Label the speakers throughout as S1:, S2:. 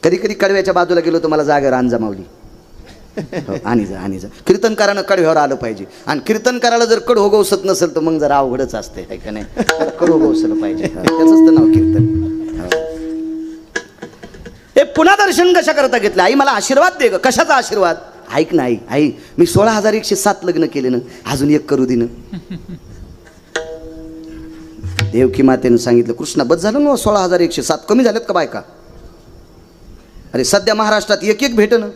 S1: कधी कधी कडव्याच्या बाजूला गेलो तर मला जागेवर आण जमावली. हो, आणि जा कीर्तनकारानं कडव्यावर आलं पाहिजे. आणि कीर्तनकाराला जर कड होगवसत नसेल तर मग जरा अवघडच असते, आहे का नाही? कड होगवसलं पाहिजे, त्याचंच तर नाव कीर्तन. हे पुन्हा दर्शन कशा करता घेतलं? आई मला आशीर्वाद दे ग. कशाचा आशीर्वाद? ऐक ना आई, मी 16,107 लग्न केले ना, अजून एक करू दे ना. देवकी मातेनं सांगितलं, कृष्णा बस झालं ना 16,107, कमी झालेत का बायका? अरे सध्या महाराष्ट्रात एक भेट ना.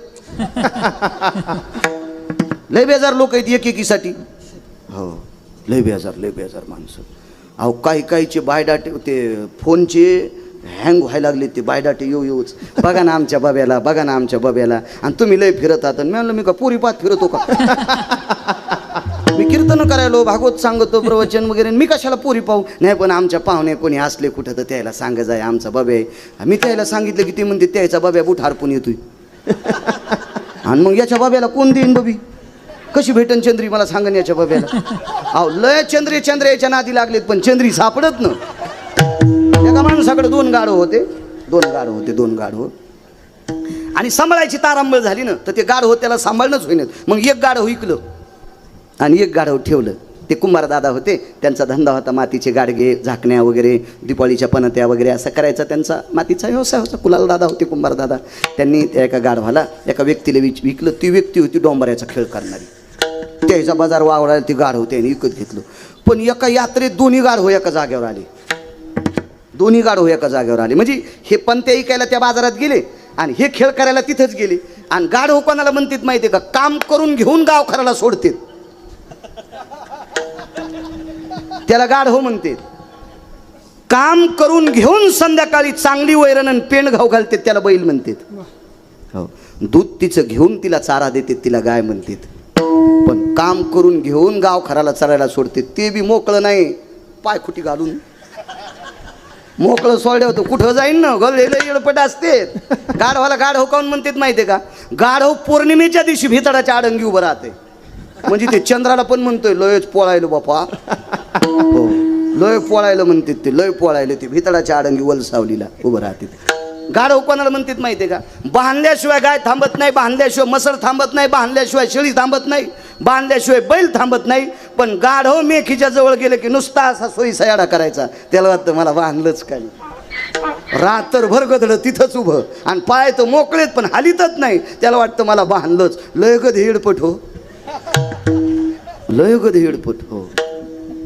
S1: लय बेजार लोक आहेत एकेकीसाठी. हो, लय बेजार माणसं. अहो काहीचे बायडाटे ते फोनचे हँग व्हायला लागले, ते बायडाटे येऊच. बघा ना आमच्या बब्याला, आणि तुम्ही लय फिरत आहात. मी म्हणलं मी का पुरी पात फिरतो का? मी कीर्तन करायलो, भागवत सांगतो, प्रवचन वगैरे, मी कशाला पुरी पाहू? नाही पण आमच्या पाहुणे कोणी असले कुठं तर त्याला सांगा जाय आमचा बब्या आहे. मी त्याला सांगितलं की ते म्हणते त्याचा बब्या बुट हरपून येतोय. आणि मग याच्या बाब्याला कोण देईन बबी? कशी भेटन चंद्री मला सांगन याच्या बाब्याला? अहो लय चंद्रे याच्या नादी लागलेत, पण चंद्री सापडत ना. एका माणसाकडे दोन गाढव होते. आणि सांभाळायची तारांबळ झाली ना, तर ते गाढव त्याला सांभाळणंच होईन. मग एक गाढव विकलं आणि एक गाढव ठेवलं. ते कुंभार दादा होते, त्यांचा धंदा होता मातीचे गाडगे, झाकण्या वगैरे, दिपाळीच्या पणत्या वगैरे असं करायचा त्यांचा मातीचा व्यवसाय होता. कुलाल दादा होते, कुंभार दादा. त्यांनी त्या एका गाढवाला एका व्यक्तीला विकलं. ती व्यक्ती होती डोंबऱ्याचा खेळ करणारी. त्याचा बाजार वावडायला ते गाढव त्याने विकत घेतलं. पण एका यात्रेत दोन्ही गाढव एका जागेवर आले. म्हणजे हे पणत्या विकायला त्या बाजारात गेले आणि हे खेळ करायला तिथंच गेले. आणि गाढव कोणाला म्हणतात माहिती आहे का? काम करून घेऊन गाव खराला सोडतात, त्याला गाढव म्हणते. काम करून घेऊन संध्याकाळी चांगली वैरण आणि पेंड घाव घालते, त्याला बैल म्हणतात. हो, दूध तिचं घेऊन तिला चारा देते, तिला गाय म्हणतात. पण काम करून घेऊन गाव खराला चरायला सोडते, ते बी मोकळं नाही, पायखुटी घालून मोकळं सोडलं होतं. कुठं जाईन ना, गलेलं येळपट असते. गाढवाला गाढव काऊन म्हणतात माहितीये का? गाढव पौर्णिमेच्या दिवशी भितडाच्या आडंगी उभं राहते. म्हणजे ते चंद्राला पण म्हणतोय लयच पोळायलो बापा. हो, लय पोळायलं म्हणतात ते, लय पोळायलं. ते भितडाच्या आडंगी वलसावलीला उभं राहते. गाढव कोणाला म्हणतात माहितीये का? बांधल्याशिवाय गाय थांबत नाही, बांधल्याशिवाय मसर थांबत नाही, बांधल्याशिवाय शेळी थांबत नाही, बांधल्याशिवाय बैल थांबत नाही. पण गाढव मेखीच्या जवळ गेले की नुसता असा सोयी सयाडा करायचा. त्याला वाटतं मला बांधलंच काय. रात्रभर गदळ तिथंच उभं आणि पाय तर मोकळेत पण हालीतच नाही. त्याला वाटतं मला बांधलंच. लय गध हेडपट हो, लय गध हेडपट हो.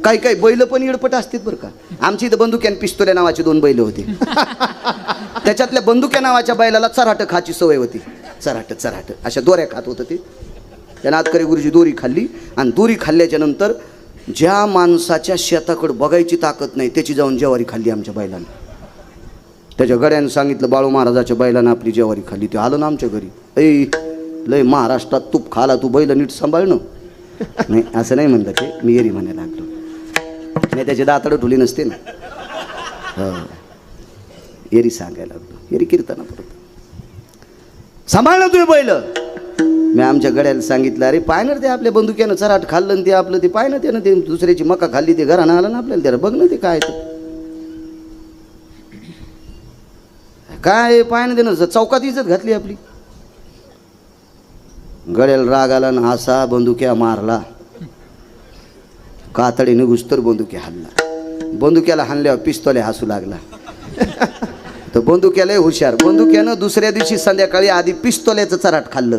S1: काही बैल पण येडपट असतात बरं का. आमची इथं बंदुक्या आणि पिस्तोल्या नावाची 2 बैल होती. त्याच्यातल्या बंदुक्या नावाच्या बैलाला चराट खाची सवय होती. चराट अशा दोऱ्या खात होतं ते. त्या नातकरी गुरुजी दोरी खाल्ली आणि दोरी खाल्ल्याच्या नंतर ज्या माणसाच्या शेताकडे बघायची ताकद नाही त्याची जाऊन जेवारी खाल्ली आमच्या बैलानं. त्याच्या गड्यानं सांगितलं बाळू महाराजाच्या बैलानं आपली जेवारी खाल्ली. ते आलं ना आमच्या घरी. ऐ लय महाराष्ट्रात तूप खाला, तू बैल नीट सांभाळणं. नाही असं नाही म्हणलं ते, मी एरी म्हणायला लागलो. नाही त्याचे दातडं ढुली नसते ना. हो, एरी सांगायला लागलो. एरी कीर्तना परत सांभाळ ना तुम्ही बैल. मी आमच्या गड्याला सांगितलं, अरे पाय ना ते आपल्या बंदुक्यानं चराट खाल्लं ते आपलं, ते पाय ना ते ना, ते दुसऱ्याची मका खाल्ली, ते घरानं आलं ना आपल्याला, त्याला बघ ना ते काय काय पाय ना ते ना, चौकात इज्जत घातली आपली. गड्याला राग आला ना, असा बंदुक्या मारला. कातडी निघुस तर बंदुक्या हल्ला. बंदुक्याला हाणल्यावर पिस्तोल्या हसू लागला. तर बंदुक्याला हुशार. बंदुक्यानं दुसऱ्या दिवशी संध्याकाळी आधी पिस्तोल्याचं चराट खाल्लं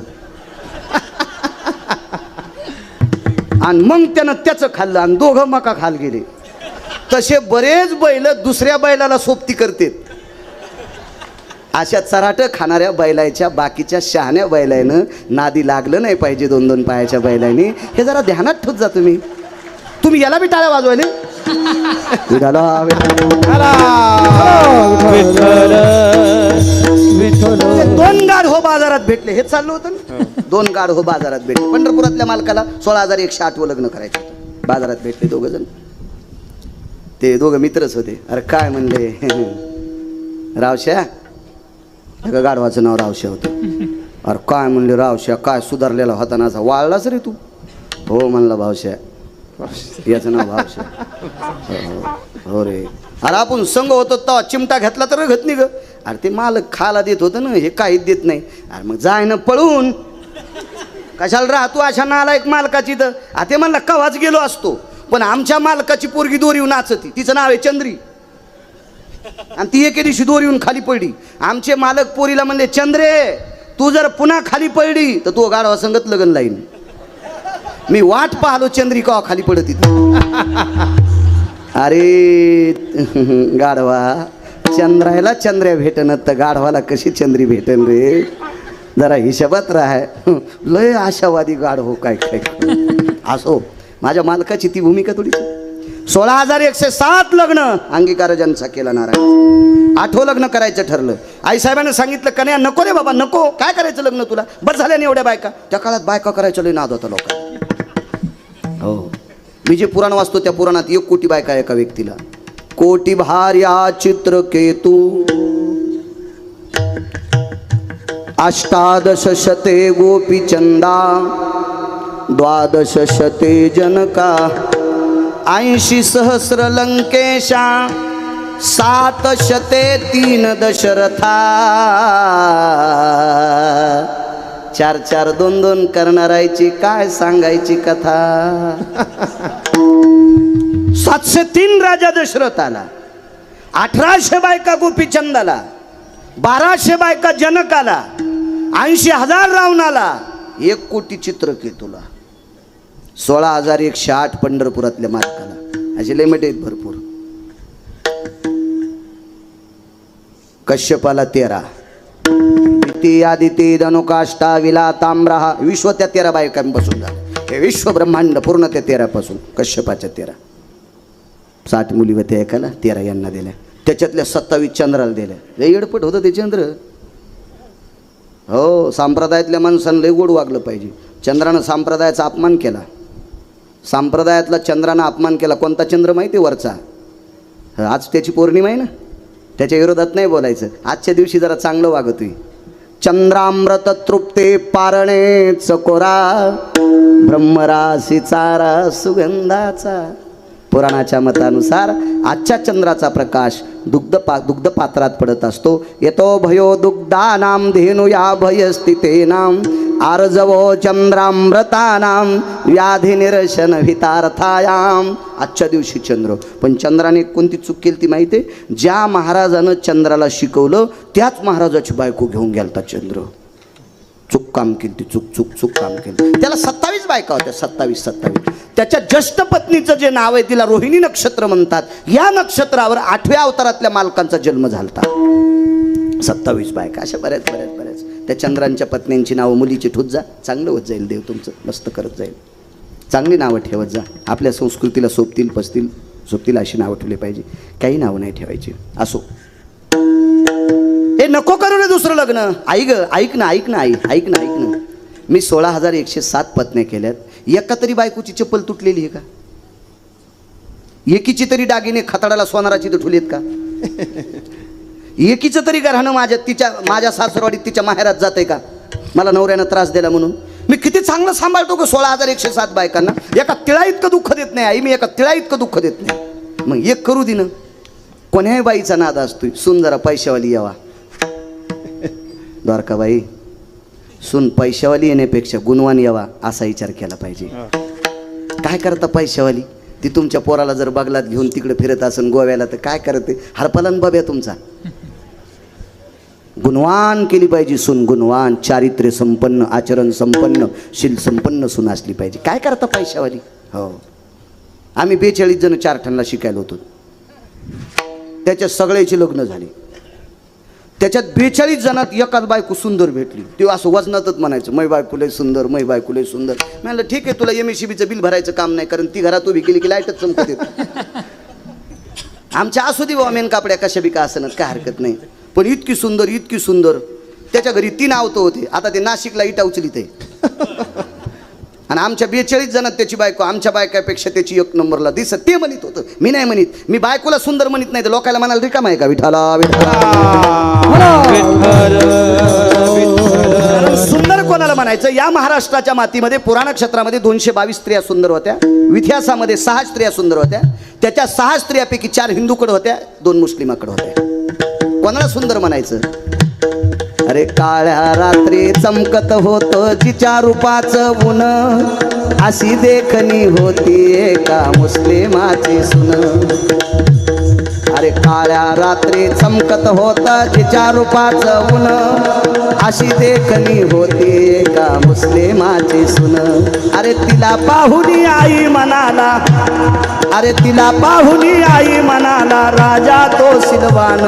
S1: आणि मग त्यानं त्याचं खाल्लं आणि दोघं मका खाल गेले. तसे बरेच बैल दुसऱ्या बैलाला सोबती करतात. अशा चराट खाणाऱ्या बैलाच्या बाकीच्या शहाण्या बैलानं नादी लागलं नाही पाहिजे 2-2 पायाच्या बैलाने. हे जरा ध्यानात ठेवत जा तुम्ही याला बी टाळ्या वाजवायले. 2 गाढव बाजारात भेटले. हे चाललं होतं ना, 2 गाढव बाजारात भेटले. पंढरपुरातल्या मालकाला 16,108 लग्न करायचं होतं. बाजारात भेटले 2 जण. ते 2 मित्रच होते. अरे काय म्हणले, रावश्या. एका गाढवाचं नाव रावश्या होतं. अरे काय म्हणले रावश्या, काय सुधारलेला होता ना, असा वाळलाच रे तू. हो म्हणला भावश्या, याचं नाव भावश्या. हो रे. अरे आपण संघ होतो तेव्हा चिमटा घेतला तर घेत नाही ग. अरे ते मालक खाला देत होतं ना, हे काहीच देत नाही. अरे मग जाय ना पळून, कशाला राहतो अशा नालायक मालकाची. तर ते म्हणला कवाच गेलो असतो, पण आमच्या मालकाची पोरगी दोरीवर नाचती, तिचं नाव आहे चंद्री, आणि ती एके दिवशी दोरीवून खाली पडली. आमचे मालक पोरीला म्हणले, चंद्रे तू जर पुन्हा खाली पडली तर तू गाढवा संगत लग्न लाईन. मी वाट पाहलो चंद्री कवा खाली पडती. अरे गाढवा, चंद्रायला चंद्र्या भेटन तर गाढवाला कशी चंद्री भेटन रे. जरा हिशोबात राहाय. लय आशावादी गाढव काय काय. असो, माझ्या मालकाची ती भूमिका थोडी. 16,107 लग्न अंगीकार ज्यांचा केला नारायण. 8वं लग्न करायचं ठरलं. आईसाहेबांना सांगितलं, कन्या नको रे बाबा नको, काय करायचं लग्न तुला, बस झाल्याने एवढ्या बायका. त्या काळात बायका करायचं लय नाद होता लोकांना. हो, मी जे पुराण वाचतो त्या पुराणात 1 कोटी बायका एका व्यक्तीला. कोटी भार्या चित्रकेतू 18 शते गोपीचंदा 12 शते जनका 80 सहस्र लंकेशा 7 शते 3 दशरथा 4 2 करणारायची काय सांगायची कथा. 703 राजा दशरथाला, 1800 बायका गोपीचंदाला, 1200 बायका जनकाला, 80,000 रावणाला, 1 कोटी चित्रकेतूला, 16,108 पंढरपुरातल्या मालकाला. असे लिमिट आहेत भरपूर. कश्यपाला 13, द्वितीय आदिती धनुकाष्टा विला ताम्रहा, विश्व त्या 13 बायकांपासून झालं. हे विश्व ब्रह्मांड पूर्ण त्या 13 पासून. कश्यपाच्या 13, 60 मुली होत्या एकाला, 13 यांना दिल्या. त्याच्यातल्या 27 चंद्राला दिल्या. लय एडपट होतं ते चंद्र. हो, संप्रदायातल्या माणसानं लय गोड वागलं पाहिजे. चंद्रानं संप्रदायाचा अपमान केला. संप्रदायातला चंद्रानं अपमान केला. कोणता चंद्र माहिती आहे? वरचा. आज त्याची पौर्णिमा आहे ना, त्याच्या विरोधात नाही बोलायचं. आजच्या दिवशी जरा चांगलं वागतोय. चंद्रामृत तृप्ते पारणे चकोरा ब्रह्मराशी चारा सुगंधाचा. पुराणाच्या मतानुसार आजच्या चंद्राचा प्रकाश दुग्ध पात्रात पडत असतो. येतो भयो दुग्धानाम धेनु या भयस्थितेनाम आर्जवो चंद्रामृतानाम व्याधी निरशन हितार्थायाम. आजच्या दिवशी चंद्र. पण चंद्राने कोणती चूक केली ती माहिती आहे? ज्या महाराजानं चंद्राला शिकवलं त्याच महाराजाची बायको घेऊन गेलता चंद्र. चूक काम केली ती, चूक काम केली. त्याला 27 बायका होत्या. 27. त्याच्या ज्येष्ठ पत्नीचं जे नाव आहे तिला रोहिणी नक्षत्र म्हणतात. या नक्षत्रावर 8व्या अवतारातल्या मालकांचा जन्म झालता. 27 बायका. अशा बऱ्याच. त्या चंद्रांच्या पत्न्यांची नावं मुलीची ठेवत जा, चांगलं होत जाईल. देव तुमचं मस्त करत जाईल. चांगली नावं ठेवत जा. आपल्या संस्कृतीला सोबतील अशी नावं ठेवली पाहिजे. काही नावं नाही ठेवायची. असो, हे नको करू रे दुसरं लग्न. ऐक ना आई. मी 16,107 पत्न्या केल्यात. एका तरी बायकोची चप्पल तुटलेली आहे का? एकीची तरी दागिने खताडाला सोनाराची ठुलेत का? एकीचं तरी घराणं माझ्या सासरवाडीत तिच्या माहेरात जाते का? मला नवऱ्यानं त्रास दिला म्हणून. मी किती चांगलं सांभाळतो का 16,107 बायकांना. एका तिळा इतकं दुःख देत नाही आई. मी एका तिळा इतकं दुःख देत नाही. मग एक करू दे ना. कोण्याही बाईचा नाद असतोय. सून जरा पैशावाली यावा. द्वारकाबाई, सून पैशावाली येण्यापेक्षा गुणवान यावा असा विचार केला पाहिजे. काय करता पैशावाली? ती तुमच्या पोराला जर बगलात घेऊन तिकडे फिरत असेल गोव्याला तर काय करते? हरपलन बाब्या तुमचा. गुणवान केली पाहिजे सून. गुणवान, चारित्र्य संपन्न, आचरण संपन्न, शील संपन्न सून असली पाहिजे. काय करता पैशावाली? हो, आम्ही 42 जण 4 ठणला शिकायला होतो. त्याच्यात सगळ्याची लग्न झाली. त्याच्यात 42 जणात एकाच बायको सुंदर भेटली. ती असं वजनातच म्हणायचं, मै बायको लय सुंदर. म्हणलं ठीक आहे, तुला MSCBचं बिल भरायचं काम नाही, कारण ती घरात उभी केली की लाईटच चमकत येत. आमच्या असू दे बाबा मेन कापड्या कशा बी का असणार, काय हरकत नाही. पण इतकी सुंदर. त्याच्या घरी 3 आवतो होते. आता ते नाशिकला इटा उचलीत आहे. आणि आमच्या 42 जणात त्याची बायको आमच्या बायकापेक्षा त्याची 1 नंबरला दिसत. ते म्हणत होतं, मी नाही म्हणत. मी बायकोला सुंदर म्हणत नाही तर लोकांना म्हणाल रिकाम आहे का? विठाला सुंदर कोणाला म्हणायचं? या महाराष्ट्राच्या मातीमध्ये पुराण क्षेत्रामध्ये 222 स्त्रिया सुंदर होत्या. इतिहासामध्ये 6 स्त्रिया सुंदर होत्या. त्याच्या 6 स्त्रियापैकी 4 हिंदूकडे होत्या, 2 मुस्लिमाकडे होत्या. कोणाला सुंदर म्हणायचं? अरे काळ्या रात्री चमकत होत जिच्या रूपाचं ऊन, अशी देखणी होती एका मुस्लिमाची सुन. अरे काळ्या रात्री चमकत होत जिच्या रूपाचं ऊन, अशी देखणी होती एका मुस्लिमाची सुन. अरे तिला पाहुनी आई म्हणाला, अरे तिला पाहुनी आई म्हणाला राजा तो सिलवान.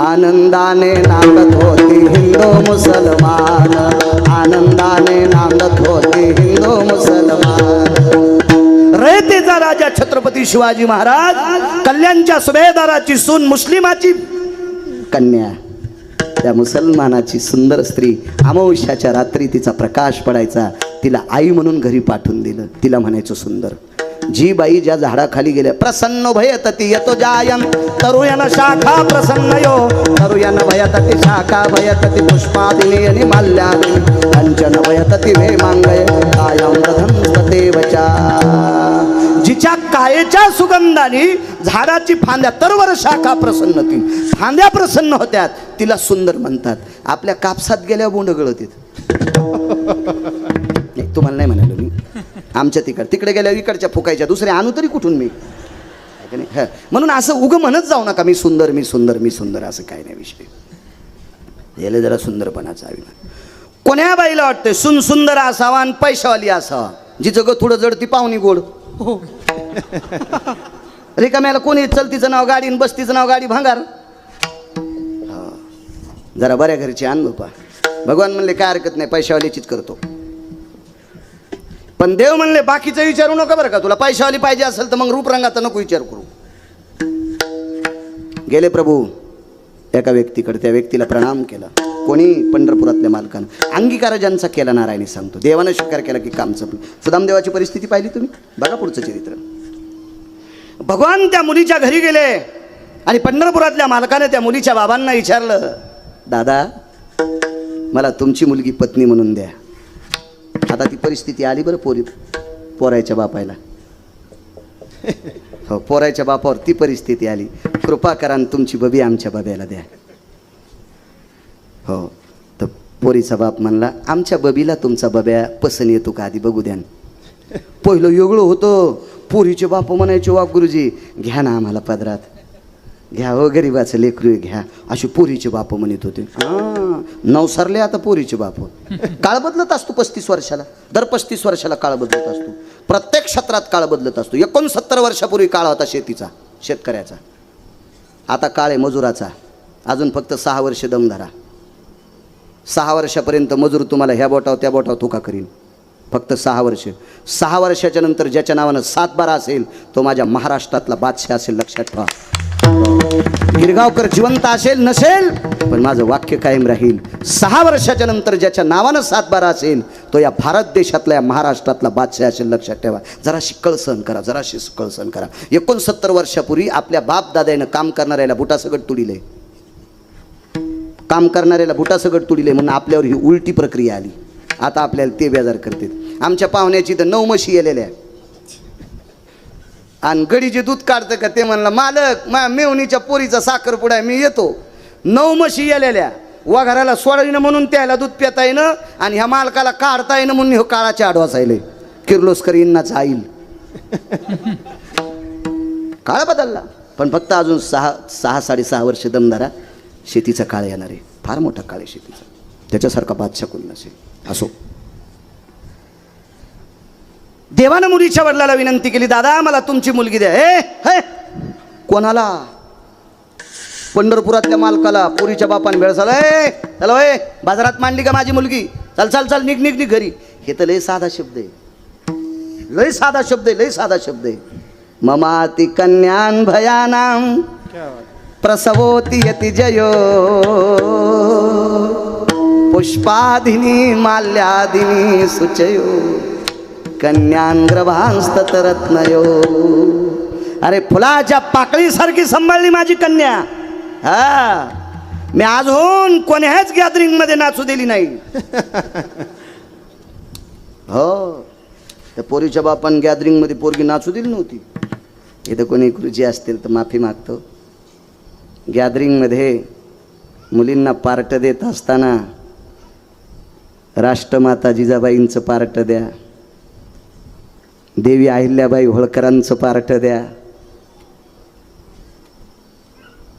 S1: आनंदाने नांदत होती हिंदू मुसलमान, आनंदाने नांदत होती हिंदू मुसलमान. रयतेचा राजा छत्रपती शिवाजी महाराज, कल्याणच्या सुभेदाराची सून मुस्लिमाची कन्या, त्या मुसलमानाची सुंदर स्त्री. अमावस्याच्या रात्री तिचा प्रकाश पडायचा, तिला आई म्हणून घरी पाठवून दिलं. तिला म्हणायचं सुंदर. जी बाई ज्या झाडाखाली गेल्या, प्रसन्न भयतती यतो जायन तरुयन शाखा प्रसन्न यो, तरुयन भयतती शाखा भयतती पुष्पादिनी आणि माल्यादिनी, कंचन भयतती वे मांगय कायम दधंसते वचा. जिच्या कायेच्या सुगंधाने झाडाची फांद्या तरवर शाखा प्रसन्न होती, फांद्या प्रसन्न होत्यात, तिला सुंदर म्हणतात. आपल्या कापसात गेल्या बोंड गळत तुम्हाला नाही म्हणालो मी, आमच्या तिकडे गेल्या इकडच्या फुकायच्या दुसऱ्या आणू तरी कुठून मी. म्हणून असं उगं म्हणत जाऊ नका मी सुंदर मी सुंदर मी सुंदर, असं काय नाही विषय. याला जरा सुंदरपणाचा अभिमान. कोण्या बाईला वाटतं सुन सुंदर असावा आणि पैशावाली असावा, जिचं ग थोडं जड ती पाहुणी गोड. रिकाम्याला कोणी चलतीचं नाव गाडी आणि बस्तीचं नाव गाडी भांगार. जरा बऱ्या घरची आण बापा. भगवान म्हणले काय हरकत नाही, पैशावालीचीच करतो. पण देव म्हणले बाकीचं विचारू नका बरं का, तुला पैशावाली पाहिजे असेल तर मग रूपरंगाचा नको विचार करू. गेले प्रभू एका व्यक्तीकडे, त्या व्यक्तीला प्रणाम केला. कोणी? पंढरपुरातल्या मालकानं. अंगीकार ज्यांचा केला नारायणी सांगतो, देवानं स्वीकार केला की काम संपलं. सुदामदेवाची परिस्थिती पाहिली तुम्ही, बघा पुढचं चरित्र. भगवान त्या मुलीच्या घरी गेले आणि पंढरपुरातल्या मालकाने त्या मुलीच्या बाबांना विचारलं, दादा मला तुमची मुलगी पत्नी म्हणून द्या. आता ती परिस्थिती आली बरं पोरायच्या बापायला. हो, पोरायच्या बापावर ती परिस्थिती आली. कृपा करा तुमची बबी आमच्या बाब्याला द्या. हो, तर पोरीचा बाप म्हणला आमच्या बबीला तुमचा बब्या पसंत येतो का आधी बघू द्या. पहिलं वेगळं होतं, पोरीचे बाप म्हणायचे वा गुरुजी घ्या ना आम्हाला पदरात, घ्या हो गरीबाचं लेकरू घ्या, अशी पोरीचे बाप म्हणत होते. नवसारले आता पोरीचे बाप. काळ बदलत असतो 35 वर्षाला, दर 35 वर्षाला काळ बदलत असतो. प्रत्येक क्षेत्रात काळ बदलत असतो. 69 वर्षापूर्वी काळ होता शेतीचा, शेतकऱ्याचा. आता काळ आहे मजुराचा. अजून फक्त 6 वर्ष दम धरा. 6 वर्षापर्यंत मजूर तुम्हाला ह्या बोटाव त्या बोटाव तुका करीन. फक्त 6 वर्ष. 6 वर्षाच्या नंतर ज्याच्या नावानं 7-12 असेल तो माझ्या महाराष्ट्रातला बादशाह असेल, लक्षात ठेवा. गिरगावकर जिवंत असेल नसेल पण माझं वाक्य कायम राहील. 6 वर्षाच्या नंतर ज्याच्या नावानं 7-12 असेल तो या भारत देशातल्या महाराष्ट्रातला बादशाह असेल, लक्षात ठेवा. जराशी कळ सहन करा, जराशी कळ सहन करा. 69 वर्षापूर्वी आपल्या बाप दादानं काम करणाऱ्याला बुटासगट तुडिले, काम करणाऱ्याला बुटासगट तुडिले म्हणून आपल्यावर ही उलटी प्रक्रिया आली. आता आपल्याला ते बेजार करतात. आमच्या पाहुण्याची तर 9 म्हशी येलेल्या आणि गडी जे दूध काढतं का ते म्हणलं मालक मेवणीच्या पोरीचा साखरपुडा आहे मी येतो. 9 म्हशी येलेल्या वाघराला सोडायनं म्हणून त्याला दूध पिता येणं आणि ह्या मालकाला काढता येणं म्हणून हे काळाच्या आडवासायले किर्लोस्कर इन्नाचा आईल. काळ बदलला पण फक्त अजून 6-6.5 वर्ष दमदारा. शेतीचा काळ येणार आहे, फार मोठा काळ आहे शेतीचा, त्याच्यासारखा बादशाह कोणी नसेल. असो, देवानं मुलीच्या वडिलाला विनंती केली, दादा मला तुमची मुलगी द्या. हे कोणाला? पंढरपुरातल्या मालकाला. पोरीच्या बापान वेळ झाला. चला होय बाजारात मांडली का माझी मुलगी, चल चल चल निघ निघ निघ घरी. हे तर लय साधा शब्द आहे, लय साधा शब्द आहे, लय साधा शब्द आहे. ममाति कन्यान भयानाम प्रसवोति यति जयो पुष्पादिनी माल्यादिनी सुचयो कन्यांग्रभांस्तरत्नयो. अरे फुलाच्या पाकळीसारखी सांभाळली माझी कन्या. हा, मी अजून कोण्याच गॅदरिंग मध्ये नाचू दिली नाही. हो, त्या पोरीच्या बापान गॅदरिंग मध्ये पोरगी नाचू दिली नव्हती. इथं कोणी गुरुजी असतील तर माफी मागतो. गॅदरिंगमध्ये मुलींना पार्ट देत असताना राष्ट्रमाता जिजाबाईंचं पार्ट द्या, देवी अहिल्याबाई होळकरांचं पार्ट द्या,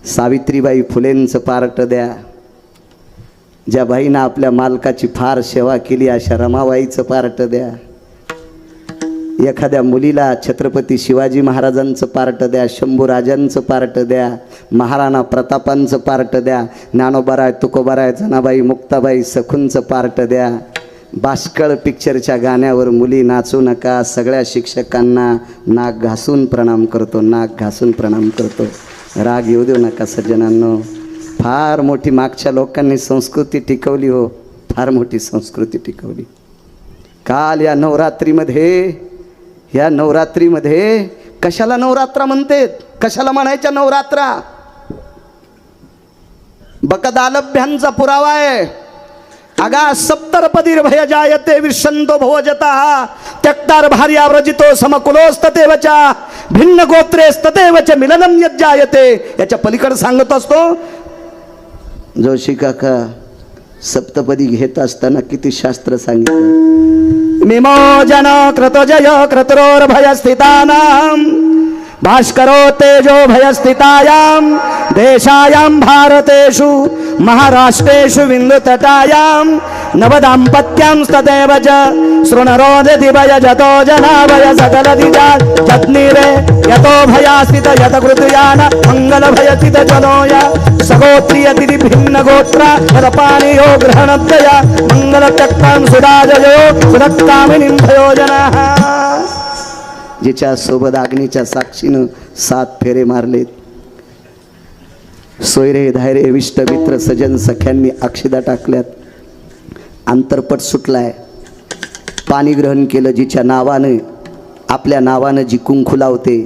S1: सावित्रीबाई फुलेंचं पार्ट द्या, ज्या बाईनं आपल्या मालकाची फार सेवा केली अशा रमाबाईचं पार्ट द्या, एखाद्या मुलीला छत्रपती शिवाजी महाराजांचं पार्ट द्या, शंभूराजांचं पार्ट द्या, महाराणा प्रतापांचं पार्ट द्या, ज्ञानोबाराय तुकोबाराय जनाबाई मुक्ताबाई सखूंचं पार्ट द्या. बाष्कळ पिक्चरच्या गाण्यावर मुली नाचू नका. सगळ्या शिक्षकांना नाक घासून प्रणाम करतो, नाक घासून प्रणाम करतो. राग येऊ देऊ नका सज्जनांनो. फार मोठी मागच्या लोकांनी संस्कृती टिकवली हो, फार मोठी संस्कृती टिकवली. काल या नवरात्रीमध्ये कशाला नवरात्रा म्हणतेत, कशाला म्हणायच्या नवरात्रा? बकदालभ्यांचा पुरावा आहे. अगा सप्तरपदीर भय जायते विशंतो भवजतः त्यक्तार भार्या व्रजितो समकुलोस्ततेवचा भिन्न गोत्रेस्ततेवच मिलनम यज्जायते. याच्या पलीकडे सांगत असतो जोशी काका, सप्तपदी घेत असताना किती शास्त्र सांगितलं. मिमोजन क्रतोजय क्रतरोर भयस्थितानां भास्करो तेजो भयस्थितायां देशायां भारतेषु महाराष्ट्रेषु विन्दुतटायां नवदाम्पत्यं तदेव च शृणरोदति भयजतो जनाभय सकलदिजा जग्निरे यतो भयास्थित यतकृतयान मङ्गलभयस्थित जनोया सगोत्रियतिथि भिन्नगोत्रा यदपानियो ग्रहणद्वया मङ्गलत्यक्तां सुराजयो सुरक्कामिनीं भयोजनाः. जिच्या सोबत अग्नीच्या साक्षीनं 7 फेरे मारलेत. सोयरे धायरे विष्ट मित्र सजन सख्यांनी अक्षदा टाकल्यात. अंतरपट सुटलाय. पाणी ग्रहण केलं. जिच्या नावानं, आपल्या नावानं जी कुंकू लावते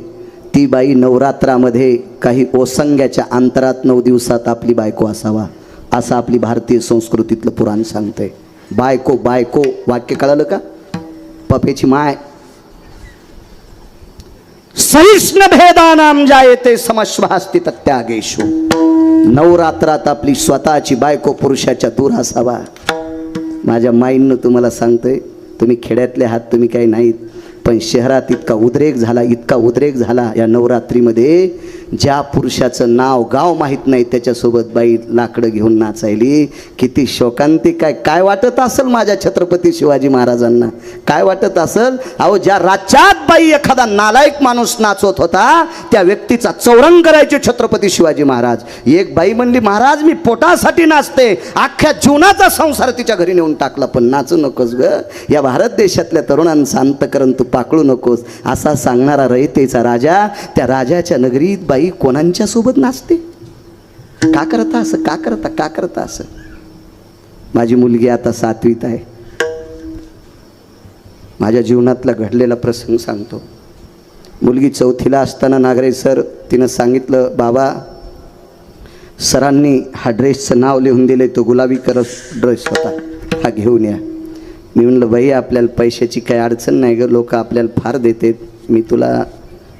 S1: ती बाई नवरात्रामध्ये काही ओसंग्याच्या अंतरात 9 दिवसात आपली बायको असावा, असं आपली भारतीय संस्कृतीतलं पुराण सांगतंय. बायको बायको वाक्य कळालं का? पफेची माय. सहिष्ण भेदानाम जायते समश्वास्ति त्यागेशु. नवरात्रात आपली स्वतःची बायको पुरुषाच्या दूर असावा. माझ्या माईंनं तुम्हाला सांगतोय, तुम्ही खेड्यातले आहात, तुम्ही काही नाहीत, पण शहरात इतका उद्रेक झाला या नवरात्रीमध्ये. ज्या पुरुषाचं नाव गाव माहीत नाही त्याच्यासोबत बाई लाकडं घेऊन नाचायली. किती शोकांतिक आहे. काय वाटत असेल माझ्या छत्रपती शिवाजी महाराजांना, काय वाटत असेल? अहो, ज्या राज्यात बाई एखादा नालायक माणूस नाचवत होता त्या व्यक्तीचा चौरंग करायचे छत्रपती शिवाजी महाराज. एक बाई म्हणली, महाराज मी पोटासाठी नाचते, अख्ख्या जीवनाचा संसार तिच्या घरी नेऊन टाकला, पण नाचू नकोस ग, या भारत देशातल्या तरुणांचं अंतकरण तू पाकळू नकोस. असा सांगणारा रयतेचा राजा, त्या राजाच्या नगरीत बाई कोणाच्या सोबत नाचते? का करता असं? माझी मुलगी आता 7वीत आहे. माझ्या जीवनातला घडलेला प्रसंग सांगतो. मुलगी 4थीला असताना नागरे सर तिनं सांगितलं, बाबा सरांनी हा ड्रेसचं नाव लिहून दिले, तो गुलाबी ड्रेस होता, हा घेऊन या. मी म्हणलं, बाई आपल्याला पैशाची काही अडचण नाही ग, लोक आपल्याला फार देतात, मी तुला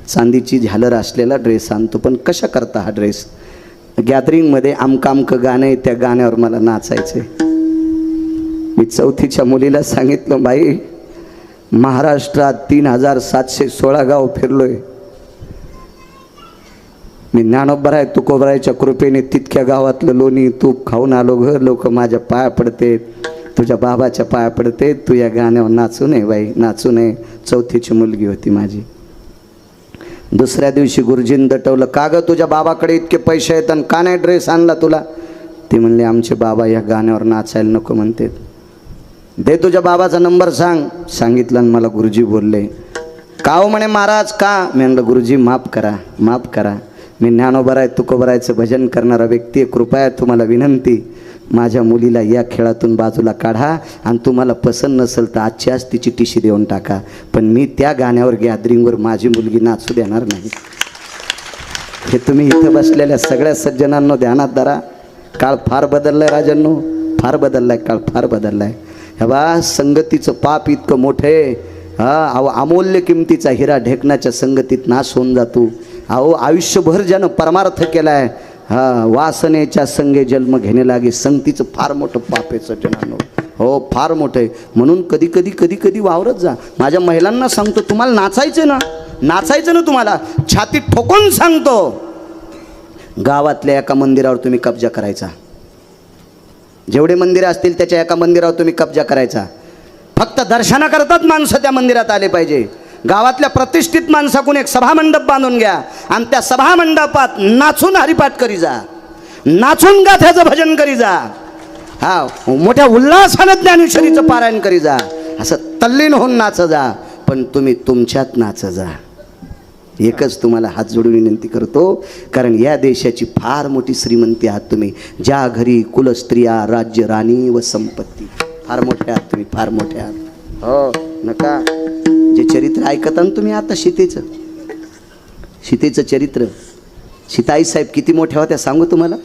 S1: चांदीची झालर असलेला ड्रेस आणतो, पण कशा करता हा ड्रेस? गॅदरिंगमध्ये आमकामकं गाणं आहे, त्या गाण्यावर मला नाचायचं आहे. मी 4थीच्या मुलीला सांगितलं, बाई महाराष्ट्रात 3716 गाव फिरलोय, मी ज्ञानोबराय तुकोबरायच्या कृपेने तितक्या गावातलं लोणी तूप खाऊन आलो ग. लोक माझ्या पाया पडते, तुझ्या बाबाच्या पाया पडते, तू या गाण्यावर नाचू नये बाई, नाचू नये. 4थीची मुलगी होती माझी. दुसऱ्या दिवशी गुरुजींनी दटवलं, का ग तुझ्या बाबाकडे इतके पैसे आहेत आणि का नाही ड्रेस आणला तुला? ती म्हणले, आमचे बाबा या गाण्यावर नाचायला नको म्हणते. दे तुझ्या बाबाचा नंबर सांग. सांगितलं आणि मला गुरुजी बोलले, का हो म्हणे महाराज का? मी म्हणलं, गुरुजी माफ करा, मी ज्ञानोबराय तुकोबरायचं भजन करणारा व्यक्ती आहे, कृपया तुम्हाला विनंती, माझ्या मुलीला या खेळातून बाजूला काढा आणि तुम्हाला पसंत नसेल तर आजची आज तिची टिशी देऊन टाका, पण मी त्या गाण्यावर गॅदरिंगवर माझी मुलगी नाचू देणार नाही. हे तुम्ही इथं बसलेल्या सगळ्या सज्जनांनो ध्यानात धरा. काळ फार बदललाय राजांनो, फार बदललाय, काळ फार बदललाय. हे बा, संगतीचं पाप इतकं मोठं आहे. अहो, अमूल्य किमतीचा हिरा ढेकणाच्या संगतीत नाश होऊन जातो. अहो, आयुष्यभर ज्यानं परमार्थ केलाय, हा, वासनेच्या संगे जन्म घेणे लागे, संगतीचं फार मोठं पाप आहे सज्जनांनो. हो, फार मोठं आहे. म्हणून कधी कधी कधी कधी वावरत जा. माझ्या महिलांना सांगतो, तुम्हाला नाचायचं ना, नाचायचं ना, तुम्हाला छाती ठोकून सांगतो, गावातल्या एका मंदिरावर तुम्ही कब्जा करायचा. जेवढे मंदिरं असतील त्याच्या एका मंदिरावर तुम्ही कब्जा करायचा. फक्त दर्शनाकरताच माणसं त्या मंदिरात आले पाहिजे. गावातल्या प्रतिष्ठित माणसाकडून एक सभामंडप बांधून घ्या आणि त्या सभामंडपात नाचून हरिपाठ करी जा, नाचून गाथ्याचं भजन करी जा, हा, मोठ्या उल्हासानं ज्ञानेश्वरीचं पारायण करी जा, असं तल्लीन होऊन नाच जा. पण तुम्ही तुमच्यात नाच जा. एकच तुम्हाला हात जोडून विनंती करतो, कारण या देशाची फार मोठी श्रीमंती आहात तुम्ही. ज्या घरी कुलस्त्रिया, राज्य, राणी व संपत्ती, फार मोठे आहात तुम्ही, फार मोठे आहात. हो, नका. जे चरित्र ऐकता ना तुम्ही आता सीतेचं चरित्र, सीताई साहेब किती मोठ्या होत्या सांगू तुम्हाला.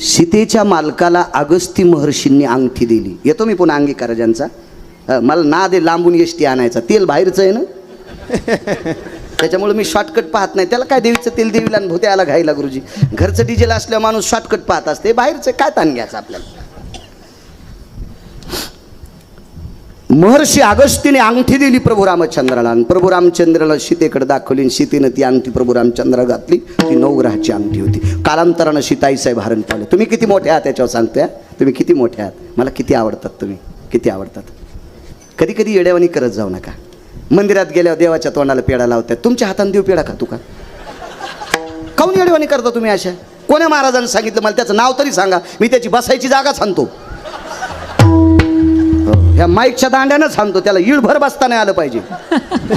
S1: सीतेच्या मालकाला अगस्ती महर्षींनी अंगठी दिली. येतो मी पुन्हा अंगीकारजांचा. मला ना दे लांबून एसटी आणायचा, तेल बाहेरचं आहे ना, त्याच्यामुळे मी शॉर्टकट पाहत नाही. त्याला काय देवीचं तेल देवीला आणि भोत्याला घाईला गुरुजी. घरचं डिझेल असल्यावर माणूस शॉर्टकट पाहत असते, बाहेरचं काय ताण घ्यायचं आपल्याला. महर्षी अगस्तीने अंगठी दिली प्रभू रामचंद्राला, आणि प्रभू रामचंद्राला सीतेकडे दाखवली, आणि सीतेनं ती अंगठी प्रभू रामचंद्राला घातली. ती नवग्रहाची अंगठी होती. कालांतरानं सीताई साहेब हरण पावले. तुम्ही किती मोठे आहात त्याच्यावर सांगतोय. तुम्ही किती मोठे आहात, मला किती आवडतात तुम्ही, किती आवडतात. कधी कधी येड्यावानी करत जाऊ नका. मंदिरात गेल्यावर देवाच्या तोंडाला पेढा लावतात. तुमच्या हाताने देव पेढा खातो का? काऊन येड्यावानी करता तुम्ही अशा? कोण्या महाराजांनी सांगितलं मला? त्याचं नाव तरी सांगा, मी त्याची बसायची जागा सांगतो. ह्या माईकच्या दांड्यानं सांगतो, त्याला इळभर बसता नाही आलं पाहिजे.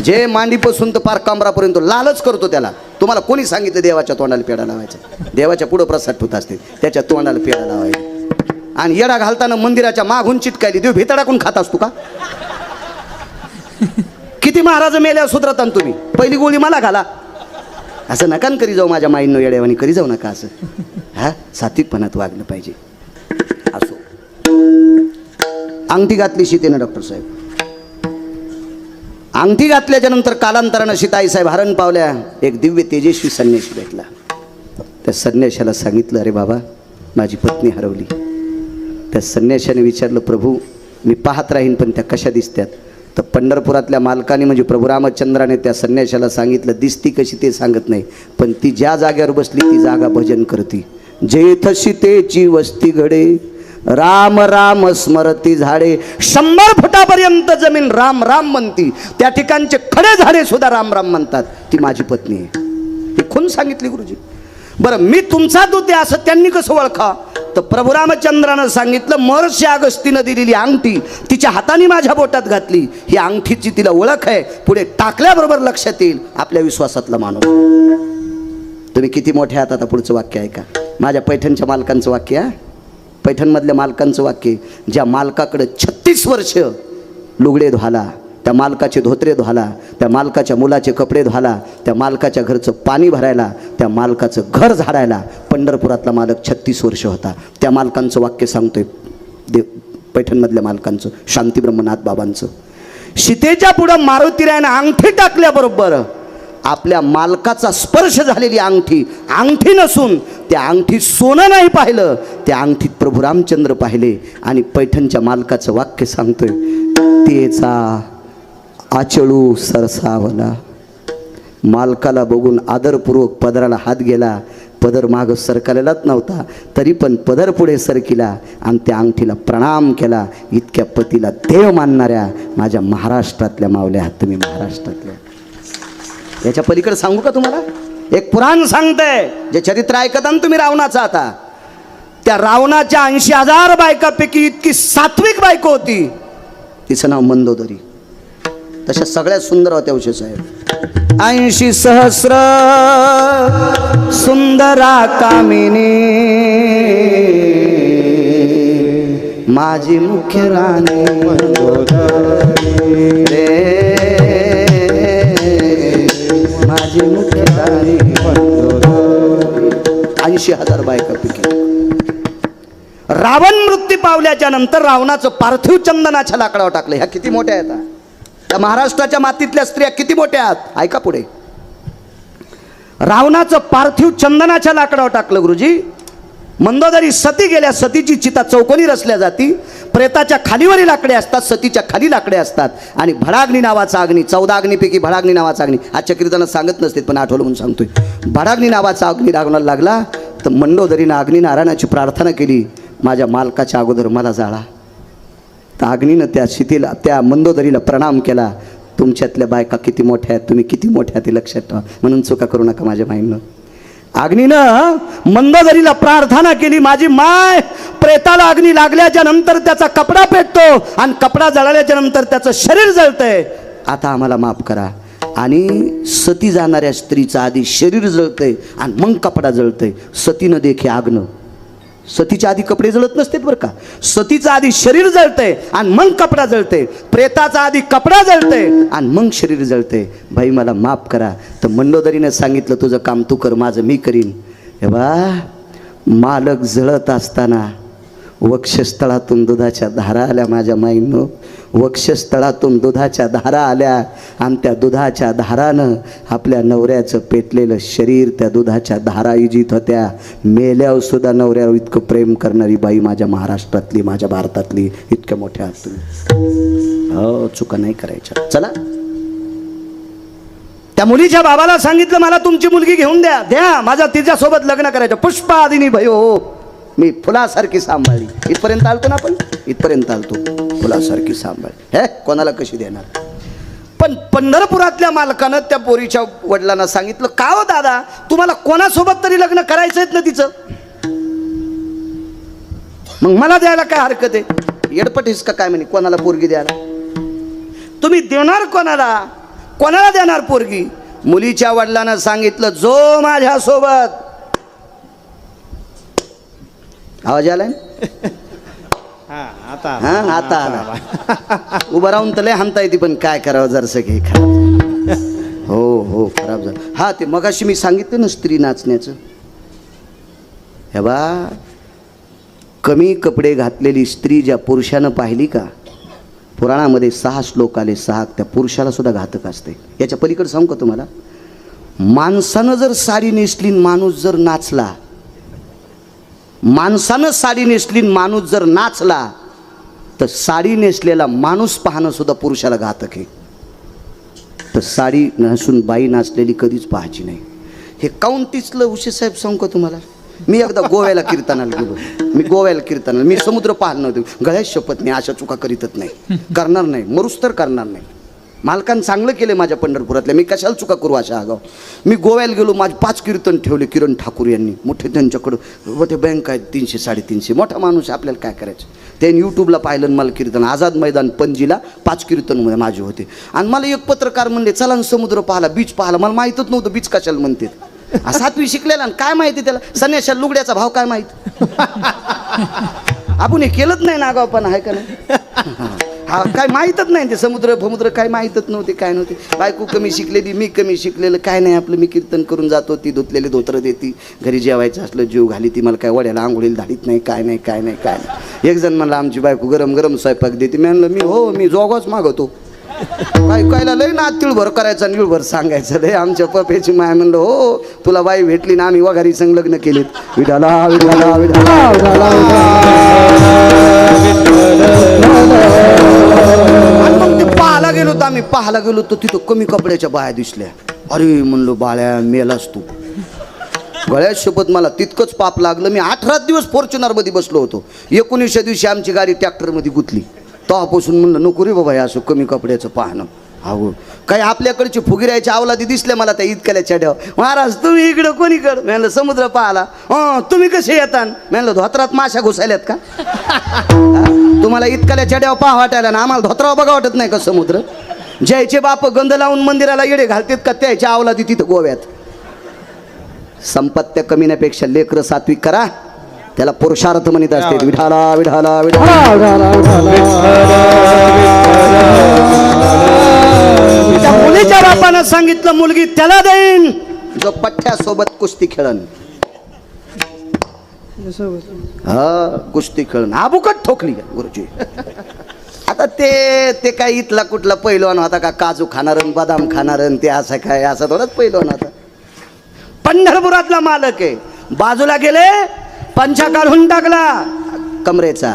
S1: जे मांडीपासून तर पार कमरापर्यंत लालच करतो त्याला. तुम्हाला कोणी सांगितलं देवाच्या तोंडाला पेढा लावायचा? देवाच्या पुढं प्रसाद ठेवत असते, त्याच्या तोंडाला पेढा लावायचा. आणि येडा घालताना मंदिराच्या मागून चिटकायली. देव भितडाकून खात असतो का? किती महाराज मेल्या सुधरता तुम्ही. पहिली गोळी मला घाला. असं नका करी जाऊ माझ्या माईंनो, येड्यावानी करी जाऊ नका असं. हा, सात्विकपणात वागलं पाहिजे. असो, अंगठी घातली सीतेनं डॉक्टर साहेब. अंगठी घातल्याच्या नंतर कालांतरानं सीताई साहेब हरण पावल्या. एक दिव्य तेजस्वी संन्यासी भेटला. त्या संन्याशाला सांगितलं, अरे बाबा, माझी पत्नी हरवली. त्या संन्याशाने विचारलं, प्रभू मी पाहत राहीन, पण त्या कशा दिसत्यात? तर पंढरपुरातल्या मालकाने म्हणजे प्रभू रामचंद्राने त्या संन्याशाला सांगितलं, दिसती कशी ते सांगत नाही, पण ती ज्या जागेवर बसली ती जागा भजन करती. जेथ सीतेची वस्ती घडे, राम राम स्मरती झाडे. 100 फुटापर्यंत जमीन राम राम म्हणती. त्या ठिकाणचे खडे झाडे सुद्धा राम राम म्हणतात. ती माझी पत्नी आहे. हे कोण सांगितली गुरुजी? बरं, मी तुमचा दूत आहे असं त्यांनी कसं ओळखा? तर प्रभू रामचंद्रानं सांगितलं, महर्षी अगस्तीनं दिलेली अंगठी तिच्या हाताने माझ्या बोटात घातली. ही अंगठीची तिला ओळख आहे. पुढे टाकल्याबरोबर लक्षात येईल आपल्या विश्वासातला माणूस. तुम्ही किती मोठे आहात. आता पुढचं वाक्य ऐका. माझ्या पैठणच्या मालकांचं वाक्य आहे. पैठणमधल्या मालकांचं वाक्य, ज्या मालकाकडे 36 वर्ष लुगडे धुवाला, त्या मालकाचे धोत्रे धुवाला, त्या मालकाच्या मुलाचे कपडे धुवाला, त्या मालकाच्या घरचं पाणी भरायला, त्या मालकाचं घर झाडायला पंढरपुरातला मालक 36 वर्ष होता. त्या मालकांचं वाक्य सांगतोय पैठणमधल्या मालकांचं, शांती ब्रह्मनाथ बाबांचं. सीतेच्या पुढं मारुतीरायानं अंगठी टाकल्याबरोबर आपल्या मालकाचा स्पर्श झालेली अंगठी, अंगठी नसून त्या अंगठी सोनं नाही पाहिलं, त्या अंगठीत प्रभू रामचंद्र पाहिले. आणि पैठणच्या मालकाचं वाक्य सांगतोय, तेचा आचळू सरसावला. मालकाला बघून आदरपूर्वक पदराला हात गेला. पदर मागं सरकलेलाच नव्हता, तरी पण पदर पुढे सरकिला आणि त्या अंगठीला प्रणाम केला. इतक्या पतीला देव मानणाऱ्या माझ्या महाराष्ट्रातल्या मावल्या आहात तुम्ही, महाराष्ट्रातल्या. याच्या पलीकडे सांगू का तुम्हाला? एक पुराण सांगतंय, जे चरित्र ऐकता ना तुम्ही रावणाचं. आता त्या रावणाच्या 80,000 बायकापैकी इतकी सात्विक बायको होती, तिचं नाव मंदोदरी. तशा सगळ्यात सुंदर होत्या उशे साहेब. 80 सहस्र सुंदरा कामिनी, माझी मुख्य राणी मंदोदरी रे, माझी मुख्य राणी मंदोदरी. 80,000 बायकापैकी. रावण मृत्यू पावल्याच्या नंतर रावणाचं पार्थिव चंदनाच्या लाकडावर टाकलं. ह्या किती मोठ्या आहेत. त्या महाराष्ट्राच्या मातीतल्या स्त्रिया किती मोठ्या आहेत. ऐका पुढे. रावणाचं पार्थिव चंदनाच्या लाकडावर टाकलं गुरुजी. मंदोदरी सती गेल्या, सतीची चिता चौकोनी रचल्या जाती. प्रेताच्या खालीवरील लाकडे असतात, सतीच्या खाली लाकडे असतात. आणि भडाग्नी नावाचा अग्नी, 14 अग्नीपैकी भडाग्नी नावाचा अग्नी, आजच्या कीर्तनात सांगत नसते पण आठवलं म्हणून सांगतोय. भडाग्नी नावाचा अग्नी रावणाला लागला तर मंडोदरीनं अग्निनारायणाची प्रार्थना केली, माझ्या मालकाच्या अगोदर मला जाळा. तर अग्नीनं त्या शितीला, त्या मंदोदरीला प्रणाम केला, तुमच्यातल्या बायका किती मोठ्या आहेत, तुम्ही किती मोठ्या ते लक्षात ठेवा, म्हणून चुका करू नका माझ्या माईनं. अग्नीनं मंदोदरीला प्रार्थना केली, माझी माय, प्रेताला अग्नी लागल्याच्या नंतर त्याचा कपडा पेटतो आणि कपडा जळाल्याच्या नंतर त्याचं शरीर जळतंय, आता आम्हाला माफ करा. आणि सती जाणाऱ्या स्त्रीचं आधी शरीर जळतंय आणि मग कपडा जळतंय. सतीनं देखे आग्न, सतीच्या आधी कपडे जळत नसते बरं का, सतीचं आधी शरीर जळतंय आणि मग कपडा जळतंय. प्रेताचा आधी कपडा जळतंय आणि मग शरीर जळतंय. भाई मला माफ करा. तर मंडोदरीनं सांगितलं, तुझं काम तू कर, माझं मी करीन. हे बा, मालक जळत असताना वक्षस्थळातून दुधाच्या धारा आल्या माझ्या माईंनो, वक्षस्थळातून दुधाच्या धारा आल्या आणि त्या दुधाच्या धारानं आपल्या नवऱ्याचं पेटलेलं शरीर त्या दुधाच्या धारा इजित होत्या. मेल्यावर सुद्धा नवऱ्यावर इतकं प्रेम करणारी बाई माझ्या महाराष्ट्रातली, माझ्या भारतातली, इतक्या मोठ्या आहात तुम्ही. हो, चुका नाही करायच्या. चला, त्या मुलीच्या बाबाला सांगितलं, मला तुमची मुलगी घेऊन द्या, द्या, माझा तिच्यासोबत लग्न करायचं. पुष्पादिनी भयो, मी फुलासारखी सांभाळली. इथपर्यंत आलतो ना आपण, इथपर्यंत आलतो. फुलासारखी सांभाळली, हे कोणाला कशी देणार. पण पंढरपुरातल्या मालकानं त्या पोरीच्या वडिलांना सांगितलं, का हो दादा, तुम्हाला कोणासोबत तरी लग्न करायचंय ना तिचं, मग मला द्यायला काय हरकत आहे. येडपटीस का काय म्हणे, कोणाला पोरगी द्यायला, तुम्ही देणार कोणाला, कोणाला देणार पोरगी. मुलीच्या वडिलांना सांगितलं, जो माझ्यासोबत, आवाज आलाय
S2: हा आता
S1: आला. उभं राहून तर लय हाणता येते, पण काय करावं, जरसं की खराब. हो खराब झालं. हा, ते मगाशी मी सांगितलं ना स्त्री नाचण्याचं. हे बा, कमी कपडे घातलेली स्त्री ज्या पुरुषानं पाहिली का, पुराणामध्ये 6 श्लोक आले, 6 त्या पुरुषाला सुद्धा घातक असते. याच्या पलीकडे सांगू का तुम्हाला, माणसानं जर साडी नेसली, माणूस जर नाचला, माणसानं साडी नेसली, माणूस जर नाचला, तर साडी नेसलेला माणूस पाहणं सुद्धा पुरुषाला घातक आहे. तर साडी नसून बाई नाचलेली कधीच पाहायची नाही. हे काउंटीसलं उशे साहेब सांगू का तुम्हाला, मी एकदा गोव्याला कीर्तनाला गेलो, मी समुद्र पाहिलं नव्हतं. गळ्यात शपथ, मी अशा चुका करीतच नाही, करणार नाही, मरूस तर करणार नाही. मालकानं चांगलं केलं माझ्या पंढरपुरातल्या, मी कशाला चुका करू अशा आगाव. मी गोव्याला गेलो, माझे 5 कीर्तन ठेवले किरण ठाकूर यांनी, मोठे त्यांच्याकडं मोठे बँक आहेत, 300 350, मोठा माणूस, आपल्याला काय करायचं. त्यांनी यूट्यूबला पाहिलं मला कीर्तन, आझाद मैदान पणजीला 5 कीर्तन माझे होते. आणि मला एक पत्रकार म्हणले, चला ना समुद्र पाहाला, बीच पाहाला. मला माहीतच नव्हतं बीच कशाला म्हणते. 7वी शिकलेला आणि काय माहिती त्याला, संन्याशाला लुगड्याचा भाव काय माहिती. आपण हे केलंच नाही ना आगाव, पण आहे का नाही. हा, काय माहीतच नाही ते समुद्र काय माहीतच नव्हते, काय नव्हते. बायको कमी शिकलेली, मी कमी शिकलेलं, काय नाही आपलं. मी कीर्तन करून जातो, ती धुतलेले धोत्र देती, घरी जेवायचं असलं जीव घाली ती, मला काय वड्याला आंघोळीला धाडीत नाही, काय नाही. एक जण म्हणलं, आमची बायको गरम गरम स्वयंपाक देते. मी म्हणलं, मी जोगच मागवतो. कायला लय ना तिळभर करायचा, निळभर सांगायचं लय. आमच्या पप्याची माय म्हणलं, हो तुला बाई भेटली ना, आम्ही वघारी संग लग्न केलेत. विठाला विठाला विठाला. आणि मग ते पाहायला गेलो तर तिथं कमी कपड्याच्या बाया दिसल्या. अरे म्हणलो, बाळ्या मेलास तू. गळ्यात शपथ, मला तितकंच पाप लागलं. मी 18 दिवस फॉर्च्युनरमध्ये बसलो होतो. 19व्या दिवशी आमची गाडी ट्रॅक्टरमध्ये गुतली. तेव्हापासून म्हणलं, नको रे बाबा असं कमी कपड्याचं पाहणं. अहो, काही आपल्याकडचे फुगिरायच्या अवलादी दिसल्या मला त्या इतक्याला चढ्याव. महाराज तुम्ही इकडं कोणीकडं, म्हणलं समुद्र पाहाला. तुम्ही कसे येतात, म्हणलं धोत्रात माशा घुसायल्यात का. तुम्हाला इतक्याला चढ्याव पाहा वाटायला ना, आम्हाला धोत्राव बघा वाटत नाही का समुद्र. ज्याचे बाप गंध लावून मंदिराला येडे घालतात का, त्याच्या अवलादी तिथं गोव्यात. संपत्त्या कमीण्यापेक्षा लेकरं सात्विक करा, त्याला पुरुषार्थ म्हणत असते. विठाला विठाला विठाला. त्या मुलीच्या बापानं सांगितलं, मुलगी त्याला देईन जो पठ्ठ्यासोबत कुस्ती खेळन. हा, कुस्ती खेळन. आबुकट ठोकली गुरुजी. आता ते काय इथला कुठला पैलवान होता का, काजू खाणारन बदाम खाणारन, ते असं काय, असं थोडंच पैलवान होता. पंढरपुरातला मालक आहे. बाजूला गेले, पंचा काढून टाकला कमरेचा,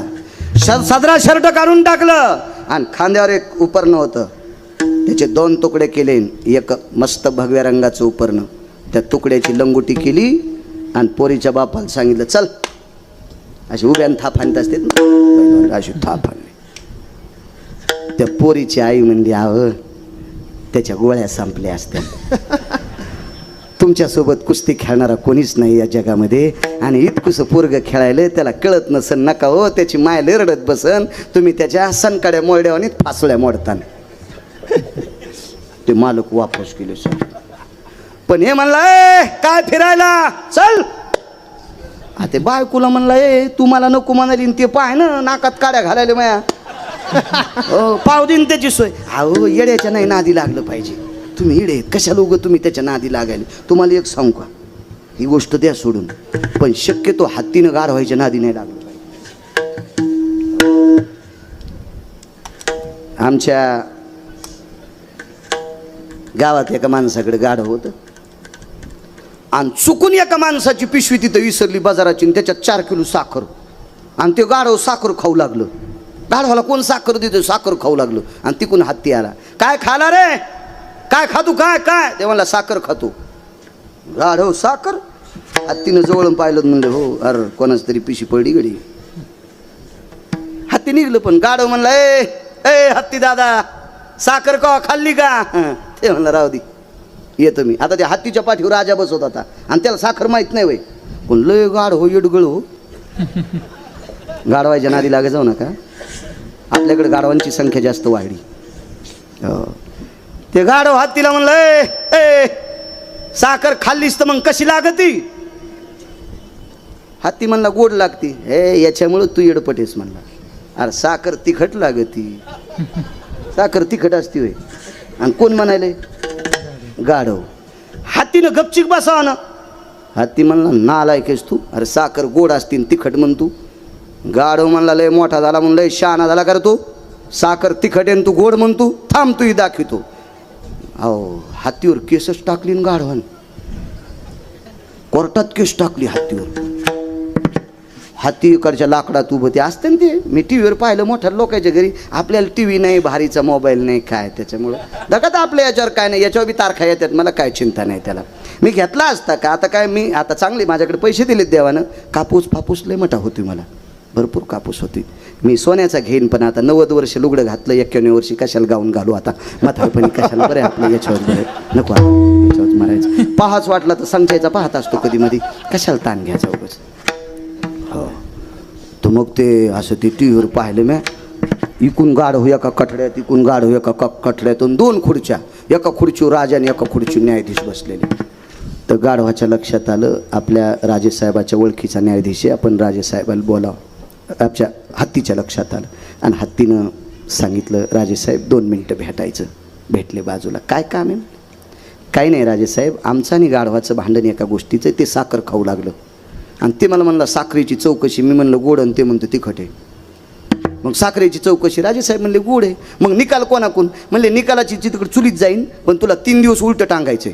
S1: सदरा शर्ट काढून टाकलं आणि खांद्यावर एक उपरणं होतं, त्याचे 2 तुकडे केले. एक मस्त भगव्या रंगाचं उपरणं, त्या तुकड्याची लंगोटी केली आणि पोरीच्या बापाला सांगितलं, चल. अशी उभ्यान थाप आणत असते ना, अशी थाप आणली. त्या पोरीची आई म्हणली, आव त्याच्या गोळ्या संपल्या असत्या. तुमच्यासोबत कुस्ती खेळणारा कोणीच नाही या जगामध्ये, आणि इतकुसं पोरगं खेळायला त्याला कळत नसन, नका हो, त्याची माय रडत बसन, तुम्ही त्याच्या सनकाड्या मोरड्यावानी फासल्या मोडतान. ते मालक वापस केले सर. पण हे म्हणला, काय फिरायला चल. ते बायकोला म्हणला, तू मला नको म्हणाली, ते पाय ना नाकात काड्या घालायला माया. पाव दिन त्याची सोय. अहो येड्याच्या नाही नादी लागलं पाहिजे. तुम्ही येडे कशा लोक तुम्ही त्याच्या नादी लागायला. तुम्हाला एक सांगू का, ही गोष्ट द्या सोडून, पण शक्यतो हत्तीनं गार व्हायच्या नादी नाही लागलं पाहिजे. आमच्या गावात एका माणसाकडे गाढव होतं, आणि चुकून एका माणसाची पिशवी तिथं विसरली बाजाराची, त्याच्यात 4 किलो साखर, आणि ते गाढव साखर खाऊ लागलं. गाढवाला कोण साखर देतो, साखर खाऊ लागलं. आणि तिकून हत्ती आला, काय खाला रे, काय खातू, काय काय. ते म्हणला, साखर खातो. गाढव साखर. हत्तीनं जवळून पाहिलं, म्हणलं, हो अरे कोणाच तरी पिशी पडली गडी. हत्ती निघलं, पण गाढव म्हणला, ए हत्ती दादा, साखर का खाल्ली का. ते म्हणलं, राहू दे, येतो मी. आता त्या हत्तीच्या पाठीवर राजा बसवत होता, आणि त्याला साखर माहीत नाही वय. पण लय गाढ हो, येडगळ हो. गाढवायच्या नादी लागे जाऊ नका, आपल्याकडे गाढवांची संख्या जास्त वाढली. ते गाढव हत्तीला म्हणलं, ए साखर खाल्लीस तर मग कशी लागती. हत्ती म्हणला, गोड लागती. याच्यामुळं तू येडपटेस म्हणला. अरे साखर तिखट लागती, साखर तिखट असती होय. आणि कोण म्हणाले, गाढव. हत्तीनं गपचिक बसावा ना. हत्ती म्हणला, नालायकेस तू, अरे साखर गोड असती तिखट म्हण तू. गाढव म्हणला, लय मोठा झाला म्हणून लय शहाणा झाला कर तू. साखर तिखट आहे तू गोड म्हणतो, थांब तू दाखवतो. अहो हत्तीवर केसच टाकली न गाढवान, कोर्टात केस टाकली हत्तीवर. हत्तीकडच्या लाकडात उभं ते असते ना, ते मी टी व्हीवर पाहिलं मोठ्या लोकांच्या घरी. आपल्याला टी व्ही नाही, भारीचा मोबाईल नाही, काय त्याच्यामुळं दगात आपल्या याच्यावर काय नाही, याच्यावर बी तारखा येतात, मला काय चिंता नाही त्याला. मी घेतला असता का, आता काय मी आता चांगले माझ्याकडे पैसे दिलेत देवानं. कापूस लय मोठा होती, मला भरपूर कापूस होती. मी सोन्याचा घेईन, पण आता 90 वर्ष लुगडं घातलं, 91 वर्षी कशाला गाऊन घालू आता, म्हातारपणी कशाला. बरं आपलं याच्यावर बरं नको, याच्यावर मारायचं. पाहाच वाटला तर संचायचा पाहत असतो कधी मध्ये, कशाला ताण घ्यायचा उगाच. हो तर मग ते असं ते टी व्हीवर पाहिलं मी. इकून गाढ हो एका कठड्यात, इकून गाढ हो एका कठड्यातून 2 खुर्च्या, एका खुर्चीवर राजा आणि एका खुर्चीवर न्यायाधीश बसलेले. तर गाढवाच्या लक्षात आलं, आपल्या राजेसाहेबाच्या ओळखीचा न्यायाधीश आहे, आपण राजेसाहेबाला बोलावं. आपल्या हत्तीच्या लक्षात आलं, आणि हत्तीनं सांगितलं, राजेसाहेब 2 मिनटं भेटायचं. भेटले बाजूला. काय काम आहे. काही नाही राजेसाहेब, आमचं आणि गाढवाचं भांडण एका गोष्टीचं, ते साखर खाऊ लागलं, आणि ते मला म्हणलं साखरेची चौकशी. मी म्हणलं गोड, आणि ते म्हणतं तिखट आहे. मग साखरेची चौकशी. राजेसाहेब म्हणले गोड आहे. मग निकाल कोणाकून. म्हणले निकालाची तिकडे चुलीत जाईन, पण तुला 3 दिवस उलटं टांगायचं.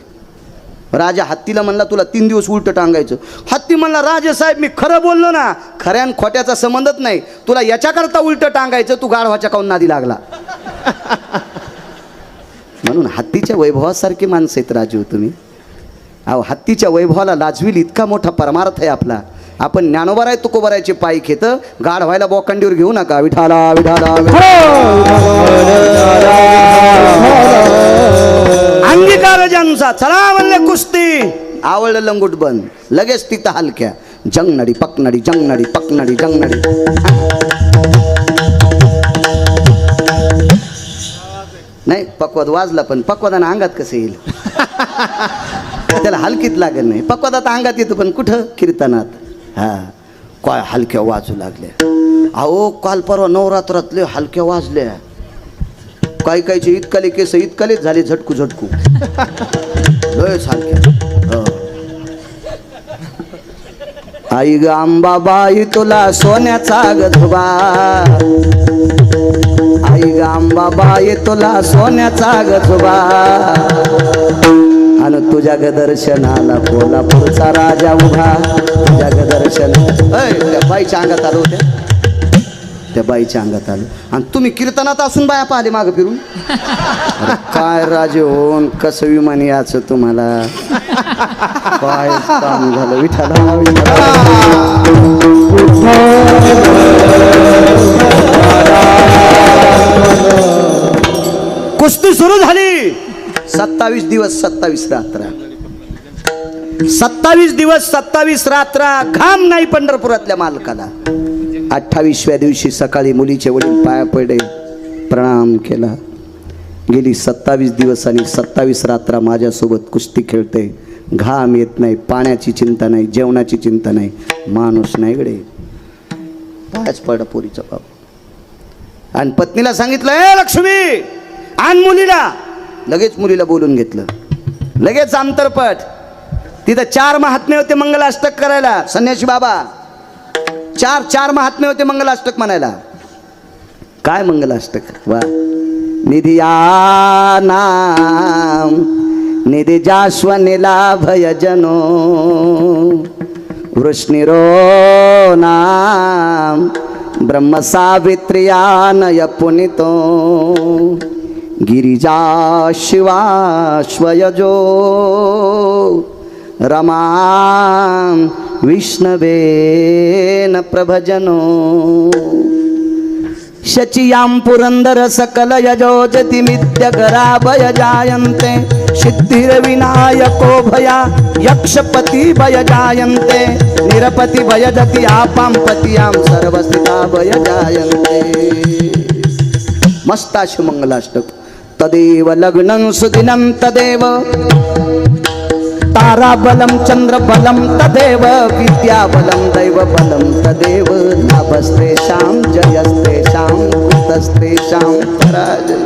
S1: राजा हत्तीला म्हणला, तुला 3 दिवस उलटं टांगायचं. हत्ती म्हणला, राजेसाहेब मी खरं बोललो ना, खऱ्या आणि खोट्याचा संबंधच नाही, तुला याच्याकरता उलटं टांगायचं, तू गाढवाच्या काऊन नादी लागला. म्हणून हत्तीच्या वैभवासारखी माणसं आहेत राजू तुम्ही. अहो हत्तीच्या वैभवाला लाजवील इतका मोठा परमार्थ आहे आपला. आपण ज्ञानोबाराय तुकोबारायचे पायी घेत, गाढ व्हायला बोकांडीवर घेऊ नका. विठाला विठाला अंगीकार ज्यांचा. चला म्हणले कुस्ती. आवडलं लंगूट बंद, लगेच तिथं हलक्या. जंगनडी पकनडी, जंगनडी पकनडी, जंगनडी. नाही पक्वाद वाजला, पण पक्वादानं अंगात कसं येईल. त्याला हलकीत लागत नाही. पक्वादात अंगात येतं, पण कुठं कीर्तनात. हा काय हलक्या वाजू लागल्या. अहो काल परवा नवरात्रातले हलक्या वाजल्या. काही काहीचे इतकाले केस इतकालेच झाले झटकू झटकू. लयच हलक्या. आई ग अंबाबाई तुला सोन्याचा गधबा. आई ग अंबाबाई तुला सोन्याचा गधबा. आणि तुझ्या ग दर्शनाला कोल्हापूरचा राजा उभा. तुझ्या ग दर्शन त्या बाईच्या अंगात आलो होत्या, त्या बाईच्या अंगात आलो. आणि तुम्ही कीर्तनात असून बाया पाहिले मागं फिरून. अरे काय राजे होऊन कसं विमान याचं तुम्हाला, काय काम झालं. विठाला कुस्ती सुरू झाली. 27 दिवस 27 रात्र, 27 दिवस 27 रात्र घाम नाही पंढरपुरातल्या मालकाला. 28व्या दिवशी सकाळी मुलीचे वडील पाया पडले, प्रणाम केला. गेली 27 दिवस आणि 27 रात्र माझ्यासोबत कुस्ती खेळते. घाम येत नाही, पाण्याची चिंता नाही, जेवणाची चिंता नाही, माणूस नाही गडे. पायाच पडा पोरीचा बाप. आणि पत्नीला सांगितलं, ए लक्ष्मी आण मुलीला. लगेच मुलीला बोलून घेतलं, लगेच अंतरपट. तिथं 4 महात्मे होते मंगलाष्टक करायला. संन्यासी बाबा 4 महात्मे होते मंगलाष्टक म्हणायला. काय मंगलाष्टक वा. निधिया नाम निधी जास्वनिला भयजनो वृष्णिरो नाम ब्रह्म सावित्र्यानय पुनितो गिरिजा शिवा स्वयजो रमा विष्णवेन प्रभजनो शचियां पुरंदर सकल यजोजति मित्यगराभय जायन्ते सिद्धिर्विनायको भया यक्षपति भय जायन्ते निरपति भयजति आपां पतियां सर्वस्थिता भय जायन्ते. मस्त असे मंगलाष्टक. तदेव लग्नं सुदिनं तदेव ताराबलं चंद्रबलं तदेव विद्याबलं दैवबलं तदेव लाभस्तेषां जयस्तेषां कुतस्तेषां पराजय.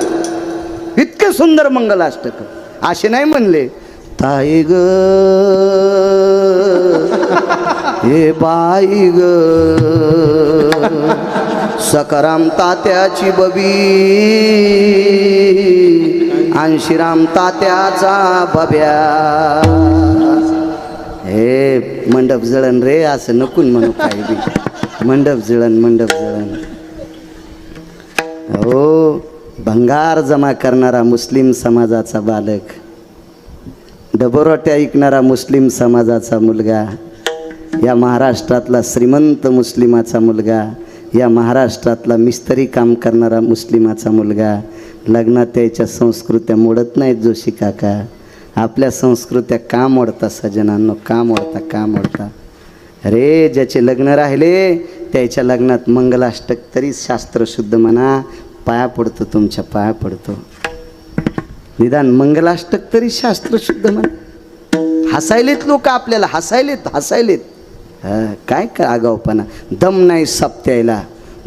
S1: इतके सुंदर मंगलाष्टक. असे नाही म्हणले ताई ग हे बाई ग सकाराम तात्याची बबी आणशीराम तात्याचा बब्या. हे मंडप जळण रे असं नकून म्हणू काही बी. मंडप जळण मंडप जळण. हो भंगार जमा करणारा मुस्लिम समाजाचा बालक, डबरोट्या ऐकणारा मुस्लिम समाजाचा मुलगा, या महाराष्ट्रातला श्रीमंत मुस्लिमाचा मुलगा, या महाराष्ट्रातला मिस्त्री काम करणारा मुस्लिमाचा मुलगा. लग्नात त्याच्या संस्कृत्या मोडत नाहीत जोशी काका. आपल्या संस्कृत्या का मोडता सजनांनो, का मोडता का मोडता. अरे ज्याचे लग्न राहिले त्याच्या लग्नात मंगलाष्टक तरी शास्त्रशुद्ध म्हणा. पाया पडतो, तुमच्या पाया पडतो. निदान मंगलाष्टक तरी शास्त्रशुद्ध म्हणा. हसायलेत लोक आपल्याला, हसायलेत. काय का आगाऊपणा. दम नाही सप्त्यायला,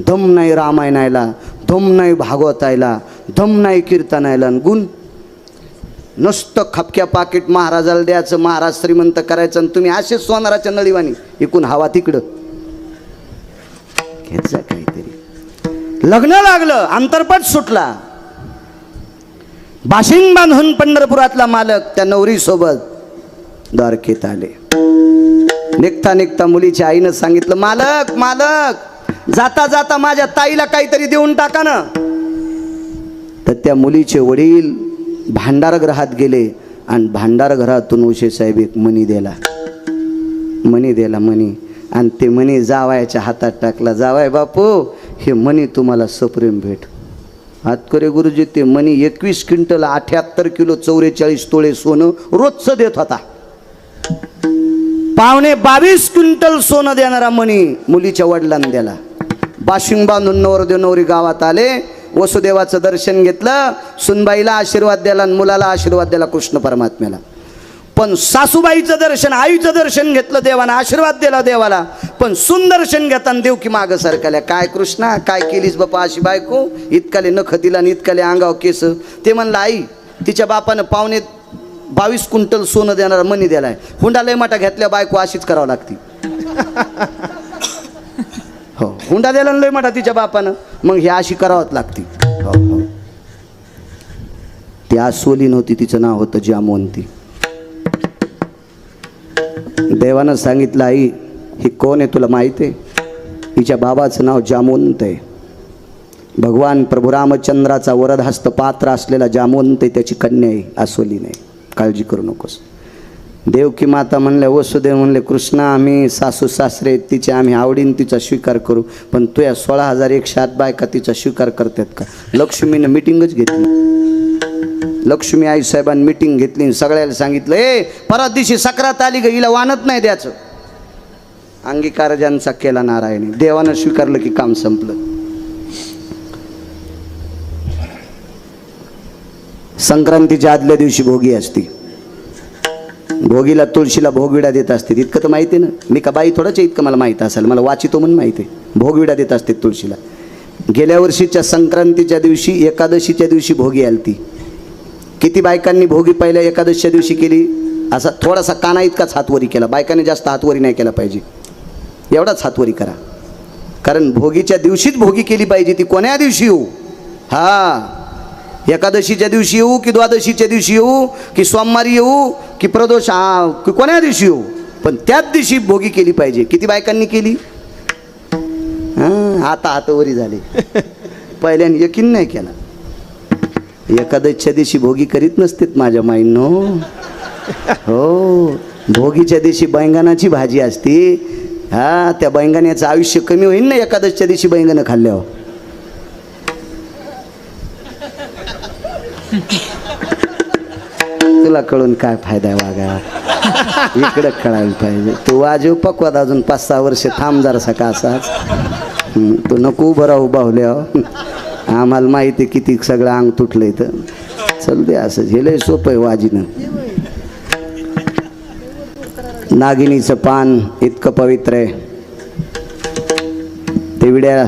S1: दम नाही रामायणायला, दम नाही भागवतायला, दम नाही कीर्तनायला. गुण नुसतं खपक्या पाकिट महाराजाला द्यायचं, महाराज श्रीमंत करायचं, आणि तुम्ही असेच सोनाराच्या नळीवाणी इकून हवा तिकडं घेत जा काहीतरी. लग्न लागलं, अंतरपट सुटला. बाशिंग बांधून पंढरपुरातला मालक त्या नवरीसोबत द्वारकेत आले. निघता निघता मुलीच्या आईनं सांगितलं, मालक मालक जाता जाता माझ्या ताईला काहीतरी देऊन टाका ना. तर त्या मुलीचे वडील भांडारगृहात गेले आणि भांडारगृहातून उशे साहेब एक मणी दिला. मणी आणि ते मणी जावायच्या हातात टाकला. जावाय बापू हे मणी तुम्हाला सप्रेम भेट. हातकरे गुरुजी ते मणी 21 क्विंटल 78 किलो 44 तोळे सोनं रोजचं देत होता. पावणे 22 क्विंटल सोनं देणारा मणी मुलीच्या वडिलांनी दिला. बाशिंग बांधून नवरदेव नवरी गावात आले. वसुदेवाचं दर्शन घेतलं, सुनबाईला आशीर्वाद द्याला आणि मुलाला आशीर्वाद द्याला कृष्ण परमात्म्याला. पण सासूबाईचं दर्शन, आईचं दर्शन घेतलं देवानं, आशीर्वाद दिला देवाला. पण सुन दर्शन घेताना देव की मागं सरकल्या. काय कृष्णा काय केलीस बापा अशी बायको, इतकाले नख दिला आणि इतकाले अंगाव केस. ते म्हणलं आई तिच्या बापानं पावणे 22 क्विंटल सोनं देणारा मणी दिलाय. हुंडा लय माटा घेतल्या बायको अशीच करावं लागती. हो हुंडा दिला लय माटा तिच्या बापानं, मग हे अशी करावंच लागती. हो ती आसोली नव्हती, तिचं नाव होतं जामवंती. देवानं सांगितलं, आई ही कोण आहे तुला माहिती आहे? हिच्या बाबाचं नाव जामवंत आहे. भगवान प्रभू रामचंद्राचा वरदहस्त पात्र असलेला जामवंत आहे, त्याची कन्या आहे, अस्वली नाही. काळजी करू नकोस. देवकी माता म्हणले, वसुदेव म्हणले, कृष्णा आम्ही सासू सासरे तिचे आम्ही आवडीन तिचा स्वीकार करू, पण तू या 16,108 बायका तिचा स्वीकार करतात का? लक्ष्मीनं मिटिंगच घेतली. लक्ष्मी आई साहेबांनी मिटिंग घेतली आणि सगळ्याला सांगितलं, परत दिवशी सक्रात आली ग, हिला वानत नाही द्यायचं. अंगीकार ज्यांचा केला नारायणी, देवानं स्वीकारलं की काम संपलं. संक्रांतीच्या आदल्या दिवशी भोगी असते. भोगीला तुळशीला भोगविडा देत असते. इतकं तर माहिती आहे ना, मी का बाई थोडंच इतकं मला माहीत असेल, मला वाचितो म्हणून माहिती आहे. भोगविडा देत असते तुळशीला. गेल्या वर्षीच्या संक्रांतीच्या दिवशी एकादशीच्या दिवशी भोगी आलती. किती बायकांनी भोगी पहिल्या एकादशीच्या दिवशी केली? असा थोडासा काना इतकाच हातवरी केला. बायकांनी जास्त हातवरी नाही केला पाहिजे, एवढाच हातवरी करा. कारण भोगीच्या दिवशीच भोगी केली पाहिजे. ती कोण्या दिवशी येऊ? हा, एकादशीच्या दिवशी येऊ की द्वादशीच्या दिवशी येऊ की सोमवारी येऊ की प्रदोष की कोण्या दिवशी येऊ, पण त्याच दिवशी भोगी केली पाहिजे. किती बायकांनी केली? आता हातवरी झाले. पहिल्याने यकीन नाही केला. एकादशीच्या दिवशी भोगी करीत नसतेत माझ्या माईंनो. हो, भोगीच्या दिवशी बैंगनाची भाजी असते. हा, त्या बैंगण्याचं आयुष्य कमी होईल ना एकादशीच्या दिवशी बैंगनं खाल्ल्यावर. तुला कळून काय फायदा आहे वागा? इकडं कळायला पाहिजे. तू वाजव पकवाद अजून 5-6 वर्ष थांब जरा सकाळचाच. तू नको उभं राहू बाहुल्या. आम्हाला माहिती आहे किती सगळं अंग तुटलंय. तर चल दे असं झेलंय, सोपं आहे वाजीनं. नागिनीचं पान इतकं पवित्र आहे. ते विड्या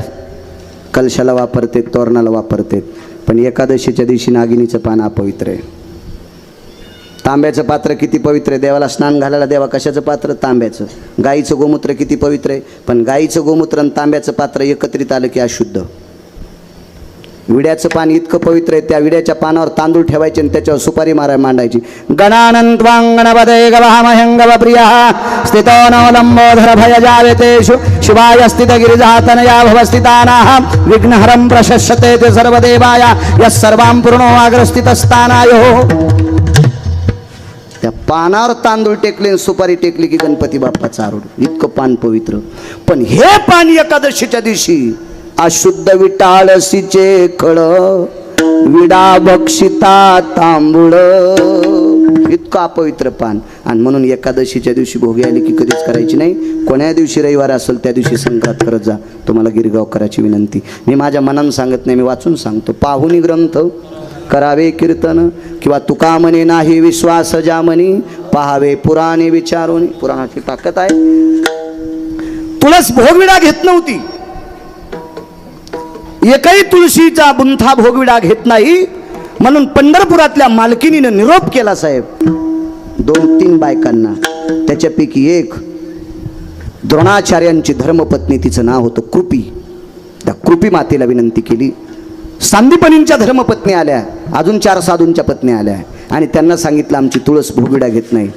S1: कलशाला वापरते, तोरणाला वापरते, पण एकादशीच्या दिवशी नागिनीचं पान अपवित्र आहे. तांब्याचं पात्र किती पवित्र आहे. देवाला स्नान घालायला देवा कशाचं पात्र? तांब्याचं. गाईचं गोमूत्र किती पवित्र आहे, पण गाईचं गोमूत्र आणि तांब्याचं पात्र एकत्रित आलं की अशुद्ध. विड्याचं पान इतकं पवित्र आहे, त्या विड्याच्या पानावर तांदूळ ठेवायचे आणि त्याच्यावर सुपारी मांडायची. गणानन्त्वांगणपदे गवामह्यंगवप्रियः स्थितो नवलंबोधर भयजावेतेषु शिवाय स्थितगिरिजातनया भवस्थितानाः विघ्नहरं प्रशस्यते ते सर्वदेवाय यः सर्वां पूर्णो अग्रस्थितस्थानायो. त्या पानावर तांदूळ टेकले, सुपारी टेकली की गणपती बाप्पाचा आरूढ. इतकं पान पवित्र. पण हे पान एकादशीच्या दिवशी अशुद्ध विटाळसीचे खळ, विडा बक्षिता तांबूळ, इतकं अपवित्र पान. आणि म्हणून एकादशीच्या दिवशी भोगी आली की कधीच करायची नाही. कोण्या दिवशी रविवार असेल त्या दिवशी संक्रांत करत जा. तुम्हाला गिरगावकराची विनंती. मी माझ्या मनानं सांगत नाही, मी वाचून सांगतो. पाहुनी ग्रंथ करावे कीर्तन, किंवा तुका म्हणे नाही विश्वास ज्यामनी, पहावे पुराणे विचारून. पुराणाची ताकद आहे. तुळस भोगविडा घेत नव्हती. एकही तुळशीचा बुंथा भोगविडा घेत नाही. म्हणून पंढरपुरातल्या मालकिनीनं निरोप केला साहेब 2-3 बायकांना. त्याच्यापैकी एक द्रोणाचार्यांची धर्मपत्नी, तिचं नाव होतं कृपी. त्या कृपी मातेला विनंती केली. सांदीपनींच्या धर्मपत्नी आल्या, अजून 4 साधूंच्या पत्नी आल्या आणि त्यांना सांगितलं आमची तुळस भोगविडा घेत नाही.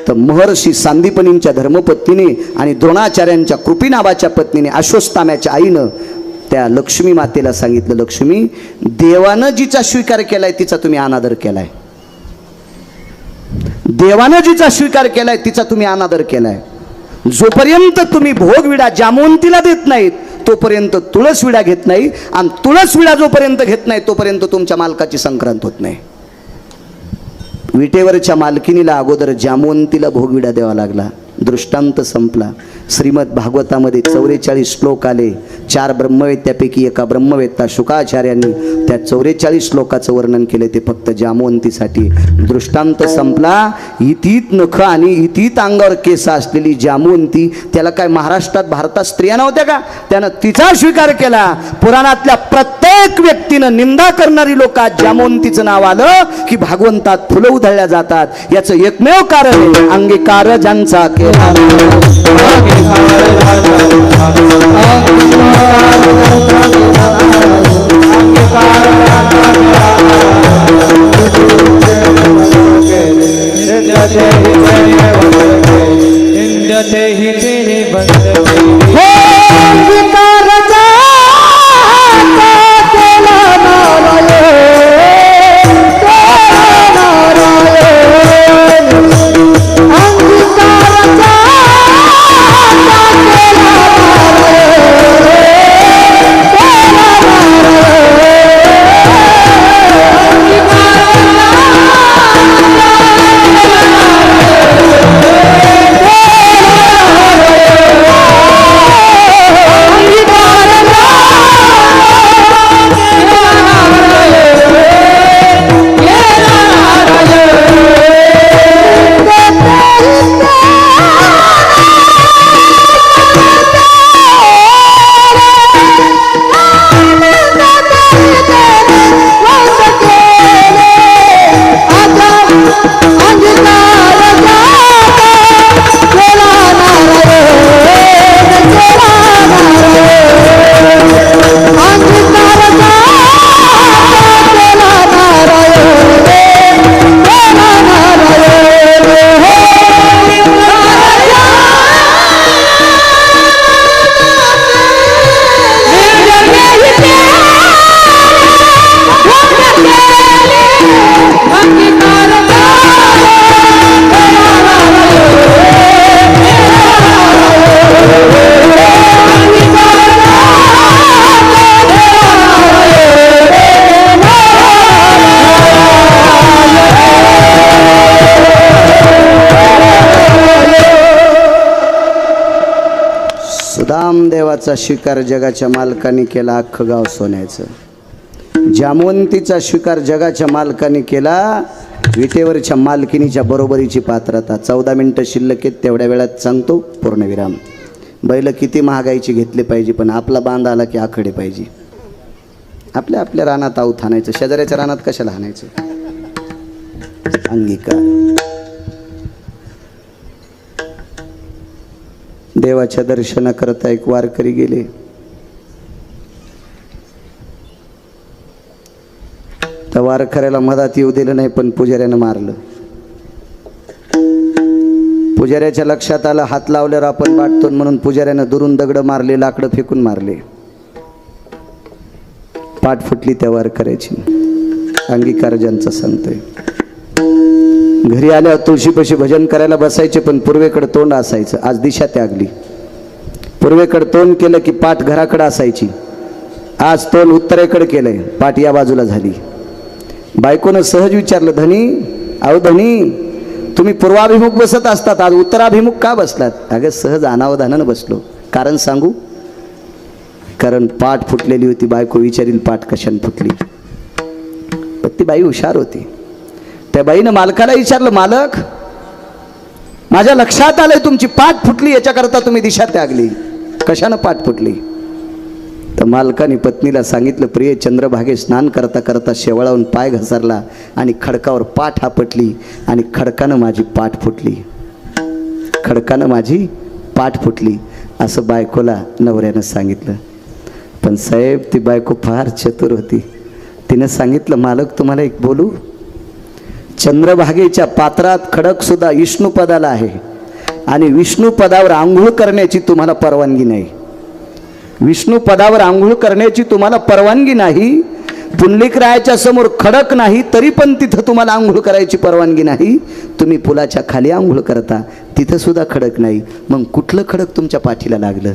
S1: तर महर्षी सांदीपनींच्या धर्मपत्नीने आणि द्रोणाचार्यांच्या कृपी नावाच्या पत्नीने, अश्वत्थाम्याच्या आईनं त्या लक्ष्मी मातेला सांगितलं, लक्ष्मी, देवानं जिचा स्वीकार केलाय तिचा तुम्ही अनादर केलाय. देवानं जिचा स्वीकार केलाय तिचा तुम्ही अनादर केलाय. जोपर्यंत तुम्ही भोगविडा जामवंतीला देत नाहीत तोपर्यंत तुळस विडा घेत नाही, आणि तुळस विडा जोपर्यंत घेत नाही तोपर्यंत तुमच्या मालकाची संक्रांत होत नाही. विटेवरच्या मालकिनीला अगोदर जामवंतीला भोगविडा द्यावा लागला. दृष्टांत संपला. श्रीमद भागवतामध्ये 44 श्लोक आले. 4 ब्रह्मवेत्यापैकी एका ब्रह्मवेत्ता शुकाचार्यांनी त्या 44 श्लोकाचं वर्णन केले. ते फक्त जामवंतीसाठी. दृष्टांत संपला. इतीत नख आणि इतीत अंगावर केस असलेली जामवंती, त्याला काय महाराष्ट्रात भारतात स्त्रिया नव्हत्या का? त्यानं तिचा स्वीकार केला. पुराणातल्या प्रत्येक व्यक्तीनं निंदा करणारी लोक जामवंतीचं नाव आलं की भागवंतात फुलं उधळल्या जातात. याचं एकमेव कारण आहे अंगीकार ज्यांचा केला. नामदेवाचा शिकार जगाच्या मालकाने केला, अख्खं गाव सोन्याचं. जामवंतीचा शिकार जगाच्या मालकाने केला, विटेवरच्या मालकिनीच्या बरोबरीची पात्रता. 14 मिनटं शिल्लक आहेत, तेवढ्या वेळात सांगतो पूर्णविराम. बैल किती महागाईची घेतले पाहिजे, पण आपला बांध आला की आखडे पाहिजे. आपल्या आपल्या रानात आऊत हाणायचं, शेजाऱ्याच्या रानात कशाला हाणायचं. अंगीकार. देवाच्या दर्शनाकरता एक वारकरी गेले. त्या वारकऱ्याला मधात येऊ दिलं नाही, पण पुजाऱ्यानं मारलं. पुजाऱ्याच्या लक्षात आलं हात लावल्यावर आपण वाटतो म्हणून पुजाऱ्यानं दुरून दगड मारले, लाकडं फेकून मारले. पाठ फुटली त्या वारकऱ्याची. अंगीकार ज्यांचा सांगतोय. घरी आल्यावर तुळशीपाशी भजन करायला बसायचे, पण पूर्वेकडे तोंड असायचं. आज दिशा त्यागली. पूर्वेकडे तोंड केलं की पाठ घराकडे असायची. आज तोंड उत्तरेकडे केलंय, पाठ या बाजूला झाली. बायकोनं सहज विचारलं, धनी, अहो धनी, तुम्ही पूर्वाभिमुख बसत असतात, आज उत्तराभिमुख का बसलात? अगं सहज अनावधानानं बसलो. कारण सांगू? कारण पाठ फुटलेली होती. बायको विचारील पाठ कशाने फुटली. पण ती बाई हुशार होती. त्या बाईनं मालकाला विचारलं, मालक, माझ्या लक्षात आलंय तुमची पाठ फुटली, याच्याकरता तुम्ही दिशा त्यागली. कशानं पाठ फुटली? तर मालकाने पत्नीला सांगितलं, प्रिय, चंद्रभागे स्नान करता करता शेवळावून पाय घसरला आणि खडकावर पाठ आपटली आणि खडकानं माझी पाठ फुटली. खडकानं माझी पाठ फुटली असं बायकोला नवऱ्यानं सांगितलं. पण साहेब, ती बायको फार चतुर होती. तिनं सांगितलं, मालक, तुम्हाला एक बोलू? चंद्रभागेच्या पात्रात खडक सुद्धा विष्णुपदाला आहे आणि विष्णुपदावर आंघोळ करण्याची तुम्हाला परवानगी नाही. विष्णुपदावर आंघोळ करण्याची तुम्हाला परवानगी नाही. पुंडलिकरायाच्या समोर खडक नाही, तरी पण तिथं तुम्हाला आंघोळ करायची परवानगी नाही. तुम्ही पुलाच्या खाली आंघोळ करता, तिथं सुद्धा खडक नाही. मग कुठलं खडक तुमच्या पाठीला लागलं?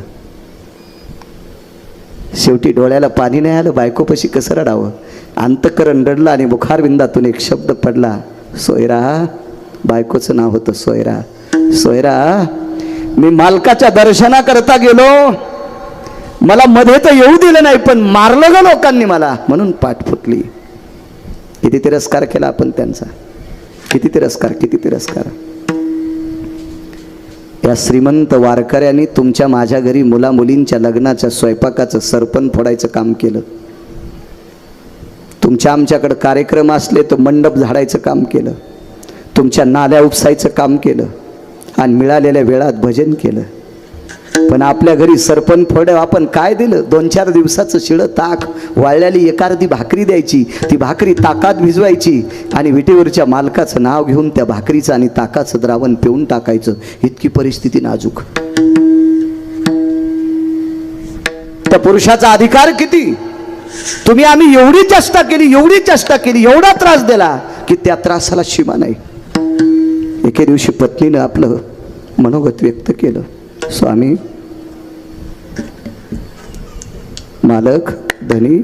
S1: शेवटी डोळ्याला पाणी नाही आलं. बायकोपाशी कसं रडावं? अंतकरण रडलं आणि बुखारविंदातून एक शब्द पडला, सोयरा. बायकोचं नाव होतं सोयरा. सोयरा, मी मालकाच्या दर्शनाकरता गेलो, मला मध्ये तर येऊ दिलं नाही, पण मारलं ग लोकांनी मला, म्हणून पाठ फुटली. किती तिरस्कार केला आपण त्यांचा. किती तिरस्कार, किती तिरस्कार. या श्रीमंत वारकऱ्यांनी तुमच्या माझ्या घरी मुला मुलींच्या लग्नाच्या स्वयंपाकाचं सरपण फोडायचं काम केलं. तुमच्या आमच्याकडे कार्यक्रम असले तर मंडप झाडायचं काम केलं. तुमच्या नाल्या उपसायचं काम केलं आणि मिळालेल्या वेळात भजन केलं. पण आपल्या घरी सरपण फोड आपण काय दिलं? 2-4 दिवसाचं शिळं ताक, वाळलेली एखादी भाकरी द्यायची. ती भाकरी ताकात भिजवायची आणि विटेवरच्या मालकाचं नाव घेऊन त्या भाकरीचं आणि ताकाचं द्रावण पिऊन टाकायचं. इतकी परिस्थिती नाजूक. त्या पुरुषाचा अधिकार किती? तुम्ही आम्ही एवढी चेष्टा केली, एवढी चेष्टा केली, एवढा त्रास दिला की त्या त्रासाला सीमा नाही. एके दिवशी पत्नीनं आपलं मनोगत व्यक्त केलं, स्वामी, मालक, धनी,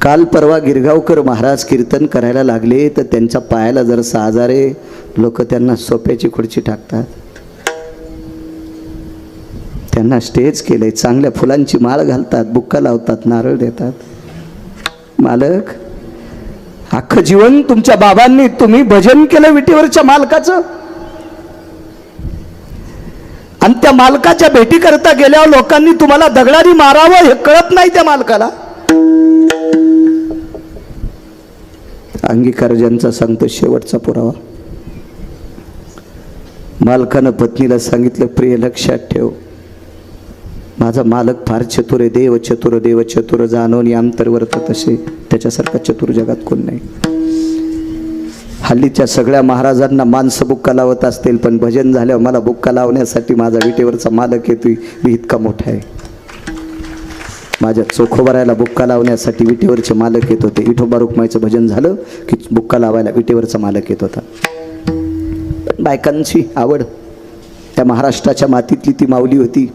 S1: काल परवा गिरगावकर महाराज कीर्तन करायला लागले तर त्यांच्या पायाला जरासा आजार आहे. लोक त्यांना सोप्याची खुर्ची टाकतात. त्यांना स्टेज केलंय, चांगल्या फुलांची माळ घालतात, बुक्का लावतात, नारळ देतात. मालक, अख्खं जीवन तुमच्या बाबांनी तुम्ही भजन केलं विटेवरच्या मालकाचं, आणि त्या मालकाच्या भेटी करता गेल्यावर लोकांनी तुम्हाला दगडाने मारावं हे कळत नाही त्या मालकाला. अंगीकार ज्यांचा सांगतो शेवटचा पुरावा. मालकानं पत्नीला सांगितलं, प्रिय, लक्षात ठेव, माझा मालक फार चतुर आहे. देव चतुर, देव चतुर, जाणून अंतर्वर्त तसे, त्याच्यासारखा चतुर जगात कोण नाही. हल्लीच्या सगळ्या महाराजांना माणसं बुक्का लावत असतील, पण भजन झाल्यावर मला बुक्का लावण्यासाठी माझा विटेवरचा मालक येतोय. मी इतका मोठा आहे. माझ्या चोखोबारायला बुक्का लावण्यासाठी विटेवरचे मालक येत होते. विठोबा रुक्माईचं भजन झालं की बुक्का लावायला विटेवरचा मालक येत होता. बायकांची आवड, त्या महाराष्ट्राच्या मातीतली ती माऊली होती.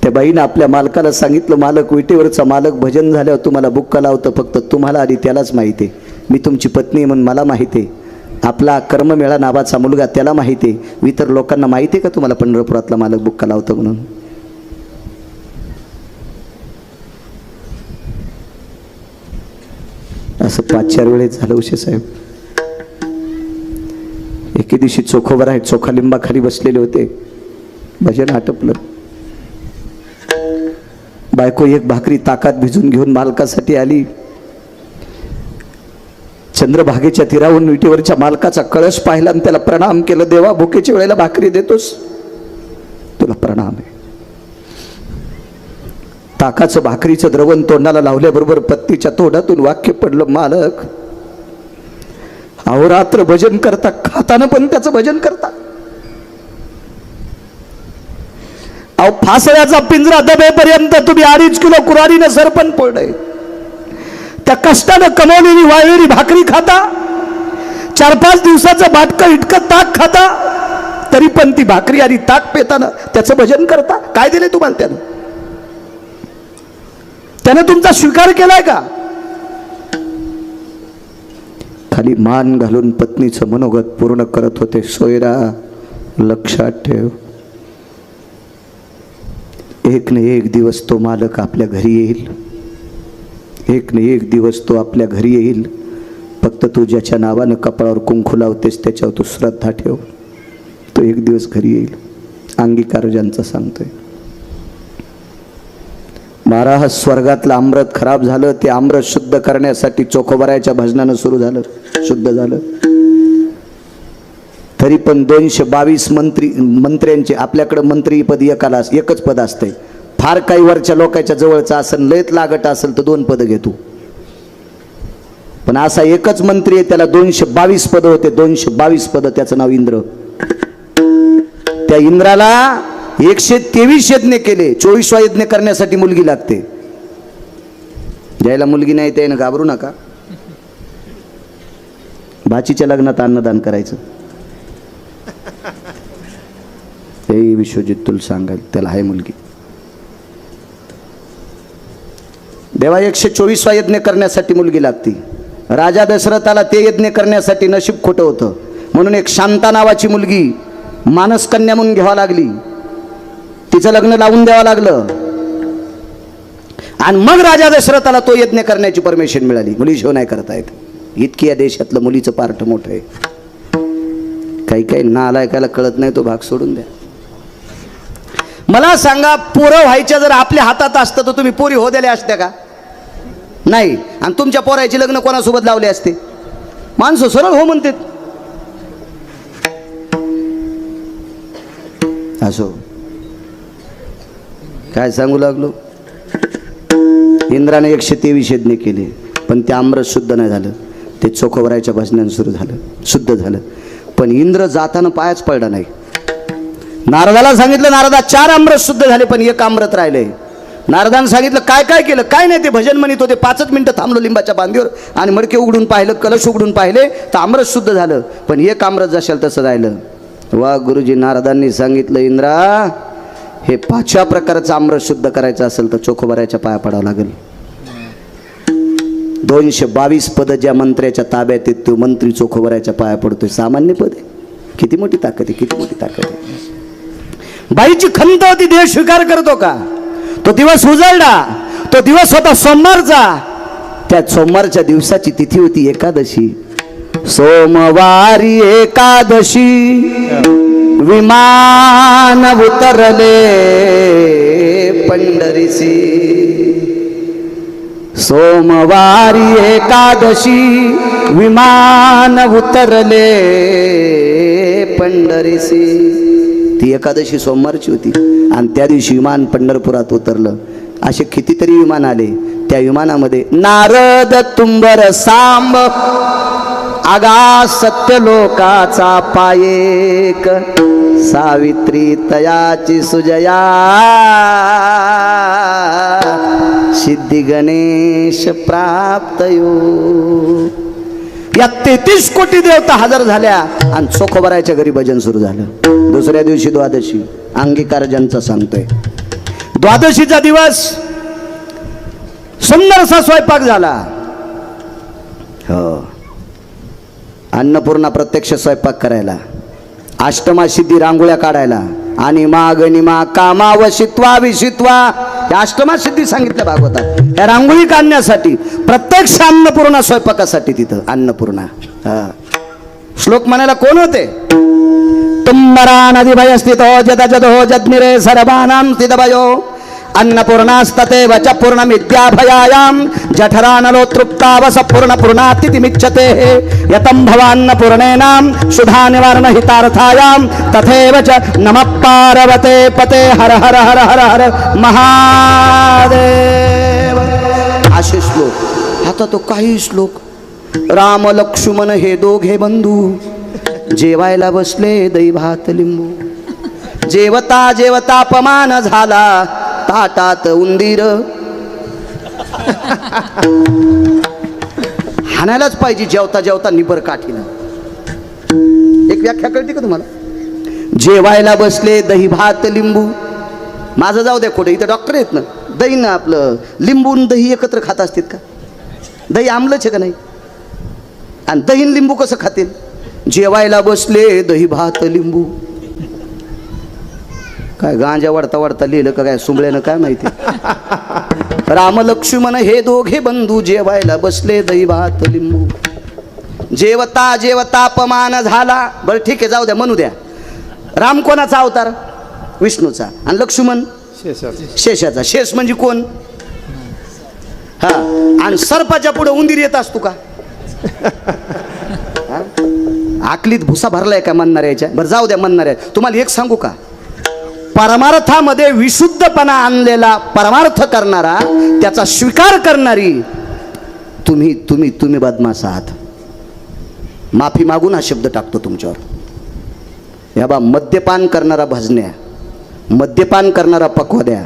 S1: त्या बाईनं आपल्या मालकाला सांगितलं, मालक, विटेवरचा मालक भजन झाल्यावर तुम्हाला बुक्का लावतं, फक्त तुम्हाला आणि त्यालाच माहिती आहे. मी तुमची पत्नी म्हणून मला माहिती आहे. आपला कर्ममेळा नावाचा मुलगा, त्याला माहिती आहे. इतर लोकांना माहिती आहे का तुम्हाला पंढरपुरातला मालक बुक्का लावतो म्हणून? असं 5-4 वेळेस झालं उशे साहेब. एके दिवशी चोखोबर आहेत, चोखा लिंबाखाली बसलेले होते, भजन आटपलं. बायको एक भाकरी ताकात भिजून घेऊन मालकासाठी आली. चंद्रभागेच्या तीरावरून विटेवरच्या मालकाचा कळश पाहिला आणि त्याला प्रणाम केलं. देवा, भुकेच्या वेळेला भाकरी देतोस, तुला प्रणाम आहे. ताकाचं भाकरीचं द्रवण तोंडाला लावल्याबरोबर पत्नीच्या तोंडातून वाक्य पडलं, मालक अहोरात्र भजन करता, खाताना पण त्याचं भजन करता. अहो, फासळ्याचा पिंजरा दबेपर्यंत तुम्ही 2.5 किलो कुऱ्हाडीनं सरपण फोडलंय. त्या कष्टानं कमवलेली वाळलेली भाकरी खाता, 4-5 दिवसाचं बाटकं इटकं ताक खाता, तरी पण ती भाकरी आणि ताक पेताना त्याचं भजन करता. काय दिले तुम्हाला त्यानं तुमचा स्वीकार केलाय का? खाली मान घालून पत्नीचं मनोगत पूर्ण करत होते. सोयरा, लक्षात ठेव, एक न एक दिवस तो मालक आपल्या घरी येईल. एक न एक दिवस तो आपल्या घरी येईल. फक्त तू ज्याच्या नावानं कपाळावर कुंकू लावतेस त्याच्यावर तू श्रद्धा ठेव. तो एक दिवस घरी येईल. अंगीकार ज्यांचा सांगतोय. महाराज, स्वर्गातलं अमृत खराब झालं, ते अमृत शुद्ध करण्यासाठी चोखोबरायच्या भजनानं सुरू झालं, शुद्ध झालं. तरी पण 222 मंत्र्यांचे, आपल्याकडे मंत्री पद एकच पद असते. फार काही वरच्या लोकांच्या जवळचं असेल, लयत लागत असेल तर 2 पद घेतो. पण असा एकच मंत्री आहे, त्याला 222 पद होते. 222 पद, त्याचं नाव इंद्र. त्या इंद्राला 123 यज्ञ केले. 24वा यज्ञ करण्यासाठी मुलगी लागते. ज्याला मुलगी नाही त्यानं घाबरू नका. भाचीच्या लग्नात अन्नदान करायचं. हे विश्वजित तुला सांगाल, त्याला आहे मुलगी. देवा 124वा यज्ञ करण्यासाठी मुलगी लागती. राजा दशरथाला ते यज्ञ करण्यासाठी नशीब खोटं होतं, म्हणून एक शांता नावाची मुलगी मानसकन्या म्हणून घ्यावा लागली. तिचं लग्न लावून द्यावं लागलं आणि मग राजा दशरथाला तो यज्ञ करण्याची परमिशन मिळाली. मुलीशिवाय नाही करता येत. इतकी या देशातलं मुलीचं पार्ट मोठं आहे. काही काही नालायकाला कळत नाही, तो भाग सोडून द्या. मला सांगा, पोरं व्हायच्या जर आपल्या हातात असतं तर तुम्ही पोरी हो दिल्या असत्या का? नाही. आणि तुमच्या पोरायची लग्न कोणासोबत लावले असते? माणसं सरळ हो म्हणतात. असो, काय सांगू लागलो. इंद्राने 123 यज्ञ केले, पण ते अमृत शुद्ध नाही झालं. ते चोखोबरायच्या भजनानं सुरू झालं, शुद्ध झालं. पण इंद्र जाताना पायाच पडला नाही. नारदाला सांगितलं, नारदा 4 अमृत शुद्ध झाले, पण 1 अमृत राहिले. नारदानं सांगितलं, काय काय केलं? काय नाही, ते भजन म्हणत होते. 5च मिनिटं थांबलो लिंबाच्या बांधीवर आणि मडके उघडून पाहिलं, कलश उघडून पाहिले तर अमृत शुद्ध झालं, पण 1 अमृत जशाल तसं राहिलं. वा गुरुजी, नारदांनी सांगितलं, इंद्रा, हे 5व्या प्रकारचं अमृत शुद्ध करायचं असेल तर चोखोबरायच्या पाया पडावं लागेल. 222 पद ज्या मंत्र्याच्या ताब्यात आहेत, तो मंत्री चोखोबरायच्या पाया पडतोय. सामान्य पद आहे. किती मोठी ताकद आहे, किती मोठी ताकद आहे. बाईची खंत होती, देह स्वीकार करतो का? तो दिवस उजळला. तो दिवस होता सोमवारचा. त्या सोमवारच्या दिवसाची तिथी होती एकादशी. सोमवारी एकादशी विमान उतरले पंढरीसी. सोमवारी एकादशी विमान उतरले पंढरीसी. ती एकादशी सोमवारची होती आणि त्या दिवशी विमान पंढरपुरात उतरलं. असे कितीतरी विमान आले. त्या विमानामध्ये नारद, तुंबर, सांब, आगा सत्य लोकाचा पायेक, सावित्री तयाची सुजया, सिद्धी गणेश प्राप्तयो. या 33 कोटी देवता हजर झाल्या आणि चोखोबरायच्या घरी भजन सुरू झालं. दुसऱ्या दिवशी द्वादशी. अंगीकार ज्यांचा सांगतोय. द्वादशीचा दिवस सुंदरसा स्वयंपाक झाला. हो, अन्नपूर्णा प्रत्यक्ष स्वयंपाक करायला, अष्टमा सिद्धी रांगोळ्या काढायला, आणि मा कामा वशित्वा विशित्वा, या अष्टमा सिद्धी सांगितल्या भागवतात. या रांगोळी काढण्यासाठी प्रत्यक्ष अन्नपूर्णा स्वयंपाकासाठी तिथं अन्नपूर्णा. श्लोक म्हणायला कोण होते? तुम्बरा नदी भय स्थितो जद जदो जद्मिरे सर्वानां स्थितभयो अन्नपूर्णास्तते वच पूर्णमिद्याभयायां जठरानलो तृप्तावस पूर्णपूर्णातिथिमिच्छते यतं भवान्नपूर्णेनां सुधा निवारण हितार्थायां तथैव च नमः पार्वते पते हर हर हर हर हर महादेव. असे श्लोक. आता तो काही श्लोक. राम लक्ष्मण हे दोघे बंधू जेवायला बसले दही भात लिंबू. जेवता जेवता अपमान झाला ताटात उंदीर. हाणायलाच पाहिजे जेवता जेवता निबर काठीला. एक व्याख्या कळते का तुम्हाला? जेवायला बसले दही भात लिंबू. माझं जाऊ द्या कुठे, इथं डॉक्टर आहेत ना. दही ना आपलं लिंबू दही एकत्र खात असतात का? दही आमलंच आहे का नाही? आणि दही लिंबू कसं खातील? जेवायला बसले दही भात लिंबू. काय गांजा वाढता वाढता लिहिलं का काय सुंबळ्यानं काय माहिती. राम लक्ष्मण हे दोघे बंधू जेवायला बसले दही भात लिंबू. जेवता जेवता अपमान झाला. बरं ठीक आहे, जाऊ द्या, म्हणू द्या. राम कोणाचा अवतार? विष्णूचा. आणि लक्ष्मण शेषाचा. शेष म्हणजे कोण? हा. आणि सर्पाच्या पुढे उंदीर येत असतो का? आकलीत भुसा भरलाय का म्हणणाऱ्याच्या? बरं जाऊ द्या म्हणणाऱ्या. तुम्हाला एक सांगू का? परमार्थामध्ये विशुद्धपणा आणलेला परमार्थ करणारा, त्याचा स्वीकार करणारी तुम्ही तुम्ही तुम्ही बदमाश आहात. माफी मागून हा शब्द टाकतो तुमच्यावर. या बा, मद्यपान करणारा भजन्या, मद्यपान करणारा पक्वद्या,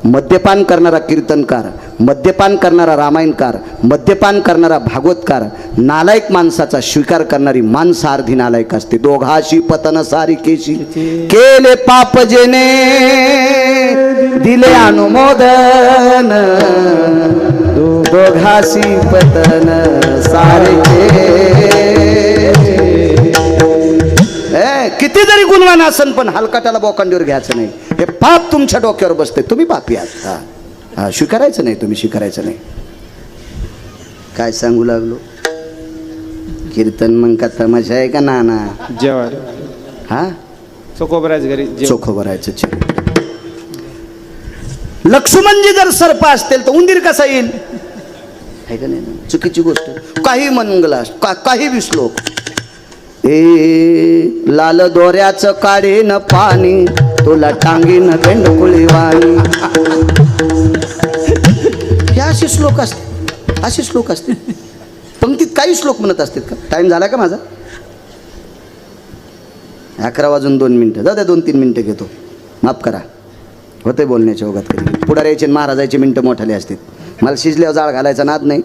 S1: मद्यपान करणारा कीर्तनकार, मद्यपान करणारा रामायणकार, मद्यपान करणारा भागवतकार, नालायक माणसाचा स्वीकार करणारी माणसं अर्धी नालायक असते. दोघाशी पतन सारिकेशी केले पाप जेने दिले अनुमोदन. दोघाशी पतन सारिके. किती जरी गुणवान असन पण हलकाटाला बोकांडीवर घ्यायचं नाही. हे पाप तुमच्या डोक्यावर बसते. तुम्ही पापी आहात. हा, स्वीकारायचं नाही. तुम्ही स्वीकारायचं नाही. काय सांगू लागलो? कीर्तन मग का तमाशा आहे का नाना?
S2: जेवाय
S1: हा,
S2: चोखोबरायचं घरी.
S1: चोखोबरायचं. लक्ष्मणजी जर सर्प असतील तर उंदीर कसा येईल? आहे का नाही? चुकीची गोष्ट. काही मंगला काही विश्लोक. ए लाल दोऱ्याचं काढेन पाणी तुला टांगीन बेंडकुळी वाणी. हे असे श्लोक असते. असे श्लोक असते. पंक्तीत काही श्लोक म्हणत असतात का? टाइम झाला का माझा? 11 वाजून 2 मिनिटं. जाऊ द्या, 2-3 मिनिटं घेतो. माफ करा, होते बोलण्याच्या ओघात. कधी पुढाऱ्याचे महाराजाचे मिनटं मोठाले असतात. मला शिजल्यावर जाळ घालायचा नाद नाही.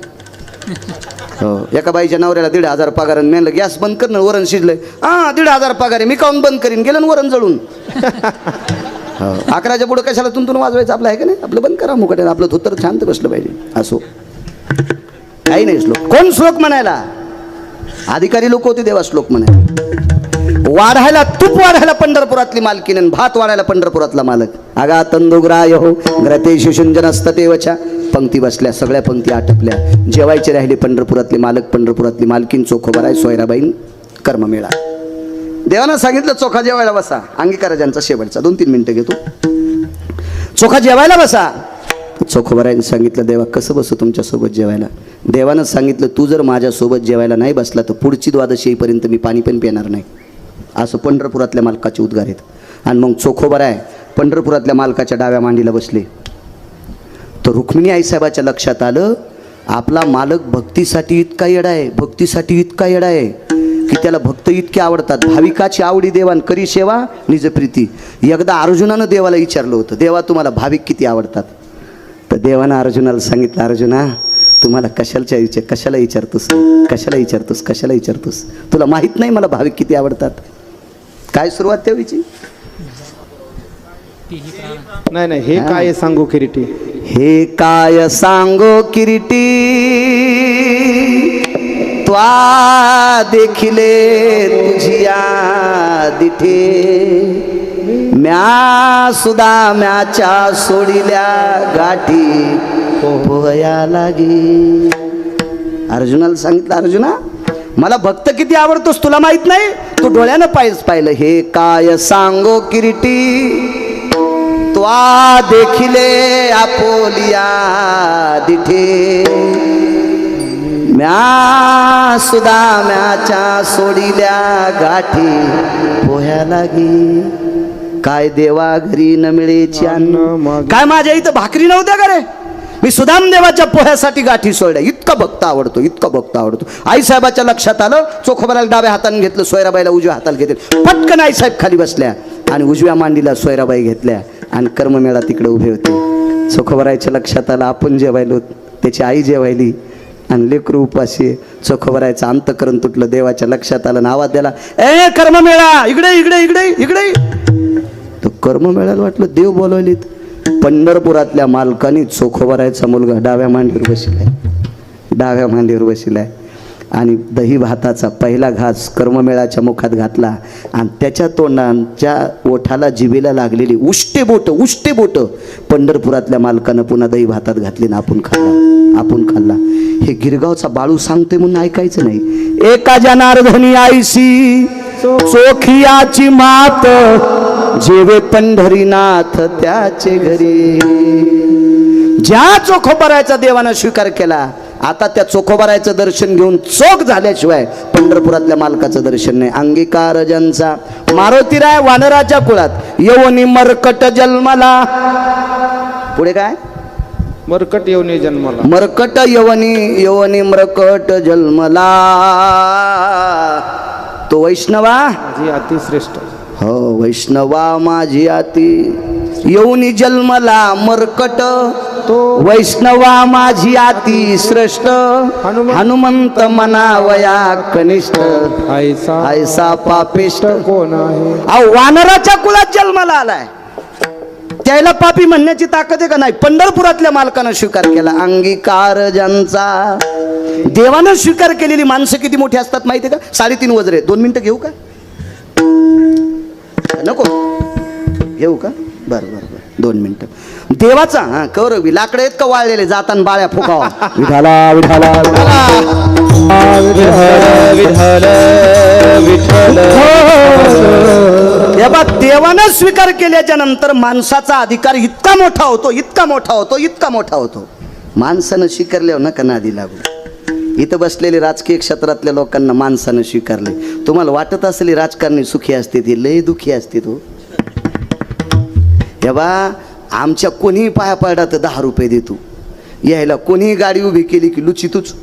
S1: हो, एका बाईच्या नवऱ्याला 1,500 पगार. म्हणलं गॅस बंद कर ना, वरण शिजलंय. 1,500 पगार आहे, मी काऊन बंद करीन? गेलं वरण जळून. हो, 11च्या पुढं कशाला तुंतून वाजवायचं? आपलं आहे का नाही? आपलं बंद करा मुकट्यानं. आपलं धोतर शांत बसलं पाहिजे. असो, काही नाही श्लोक. कोण श्लोक म्हणायला? अधिकारी लोक होते देवा श्लोक म्हणायला. वाढायला तूप वाढायला पंढरपुरातली मालकीन आणि भात वाढायला पंढरपुरातला मालक. आगा तंदुग्राय हो ग्रते शिशुंजनस्ततेवच्या. पंक्ती बसल्या, सगळ्या पंक्ती आटपल्या. जेवायचे राहिले पंढरपुरातले मालक, पंढरपुरातली मालकीन, चोखोबराय, सोयराबाईन, कर्ममेळा. देवानं सांगितलं चोखा जेवायला बसा. अंगीकार ज्यांचा शेवटचा. 2-3 मिनिटं घेतो. चोखा जेवायला बसा. चोखोबरायने सांगितलं देवा कसं बसू तुमच्यासोबत जेवायला? देवानं सांगितलं तू जर माझ्यासोबत जेवायला नाही बसला तर पुढची द्वादशी येईपर्यंत मी पाणी पण पिणार नाही. असं पंढरपुरातल्या मालकाचे उद्गार आहेत. आणि मग चोखोबराय पंढरपुरातल्या मालकाच्या डाव्या मांडीला बसले. तर रुक्मिणी आईसाहेबाच्या लक्षात आलं आपला मालक भक्तीसाठी इतका येडा आहे, भक्तीसाठी इतका येडा आहे की त्याला भक्त इतके आवडतात. भाविकाची आवडी देवान करी सेवा निज प्रीती. एकदा अर्जुनानं देवाला विचारलं होतं, देवा तुम्हाला भाविक किती आवडतात? तर देवानं अर्जुनाला सांगितलं, अर्जुना तुम्हाला कशाला विचारतोस? तुला माहीत नाही मला भाविक किती आवडतात? काय सुरुवात तेवीची?
S2: नाही हे काय सांगू किरीटी? हे
S1: काय सांगो किरीटी त्वा देखिले तुझिया दिठे म्या सुदा म्याच्या सोडिल्या गाठी पोहया लागे. अर्जुनाला सांगितलं, अर्जुना मला भक्त किती आवडतोस तुला माहित नाही, तू डोळ्यानं पाहिलं. हे काय सांगो किरीटी त्वा देखिले आपोलिया दिठे म्या सुदा म्याच्या सोडिल्या गाठी पोह्या लागी. काय देवा घरी न मिळेची अन्न, काय माझ्या इथं भाकरी नव्हत्या का रे, मी सुदाम देवाच्या पोह्यासाठी गाठी सोडल्या. इतका भक्त आवडतो, इतका भक्त आवडतो. आईसाहेबाच्या लक्षात आलं, चोखोबाला डाव्या हाताने घेतलं, सोयराबाईला उजव्या हाताला घेतलं. पटकन आईसाहेब खाली बसल्या आणि उजव्या मांडीला सोयराबाई घेतल्या आणि कर्ममेळा तिकडे उभे होते. चोखोबरायच्या लक्षात आलं, आपण जेवायलो, त्याची आई जेवायली आणि लेकरू उपाशी. चोखोबरायचं अंतकरण तुटलं, देवाच्या लक्षात आलं, आवाज द्याला, ए कर्ममेळा इकडे इकडे इकडे इकडे. तो कर्ममेळ्याला वाटलं देव बोलवलीत. पंढरपुरातल्या मालकानी चोखोबरायचा मुलगा डाव्या मांडीवर बसलाय, डाव्या मांडीवर बसलाय आणि दही भाताचा पहिला घास कर्ममेळाच्या मुखात घातला आणि त्याच्या तोंडाच्या ओठाला जिभेला लागलेली उष्टे बोट पंढरपुरातल्या मालकानं पुन्हा दही भातात घातली ना आपण खाल्ला. हे गिरगावचा बाळू सांगतोय म्हणून ऐकायचं नाही. एका जनार्दनी आईसी चोखियाची मात जेवे पंढरीनाथ त्याचे घरी. ज्या चोखोबरायचा देवानं स्वीकार केला, आता त्या चोखोबरायचं दर्शन घेऊन चोख झाल्याशिवाय पंढरपुरातल्या मालकाचं दर्शन नाही. अंगीकार ज्यांचा मारुतीराय वानराच्या कुळात यवनी मरकट जन्मला. पुढे काय,
S2: मरकट येऊन जन्माला,
S1: मरकट यवनी मरकट जन्मला. तो वैष्णवा
S2: माझी अतिश्रेष्ठ,
S1: हो वैष्णवा माझी आती येऊनी जन्मला मरकट, तो वैष्णवा माझी आती श्रेष्ठ. हनुमंत मनावया कनिष्ठ, ऐसा पापिष्ट
S2: कोण आहे.
S1: अहो वानराच्या कुळात जन्माला आलाय, त्याला पापी म्हणण्याची ताकद आहे का नाही. पंढरपुरातल्या मालकानं स्वीकार केला. अंगीकार ज्यांचा देवानं स्वीकार केलेली माणसं किती मोठी असतात माहिती आहे का. 3.5 वज्रे. 2 मिनिटं घेऊ का, नको घेऊ का, बरं 2 मिनिटं. देवाचा हा कौरवी लाकडे आहेत का वाळलेले, जाताना बाळ्या फुकावा. विठाला विठाला देवानं स्वीकार केल्याच्या नंतर माणसाचा अधिकार इतका मोठा होतो. माणसानं स्वीकारल्यावर नका नादी लागू. इथं बसलेले राजकीय क्षेत्रातल्या लोकांना माणसानं स्वीकारले. तुम्हाला वाटत असेल राजकारणी सुखी असते, ती लय दुखी असते. तो हे बा आमच्या कोणीही पाया पडला तर 10 रुपये देतो, यायला कोणीही गाडी उभी केली की लुचितूच.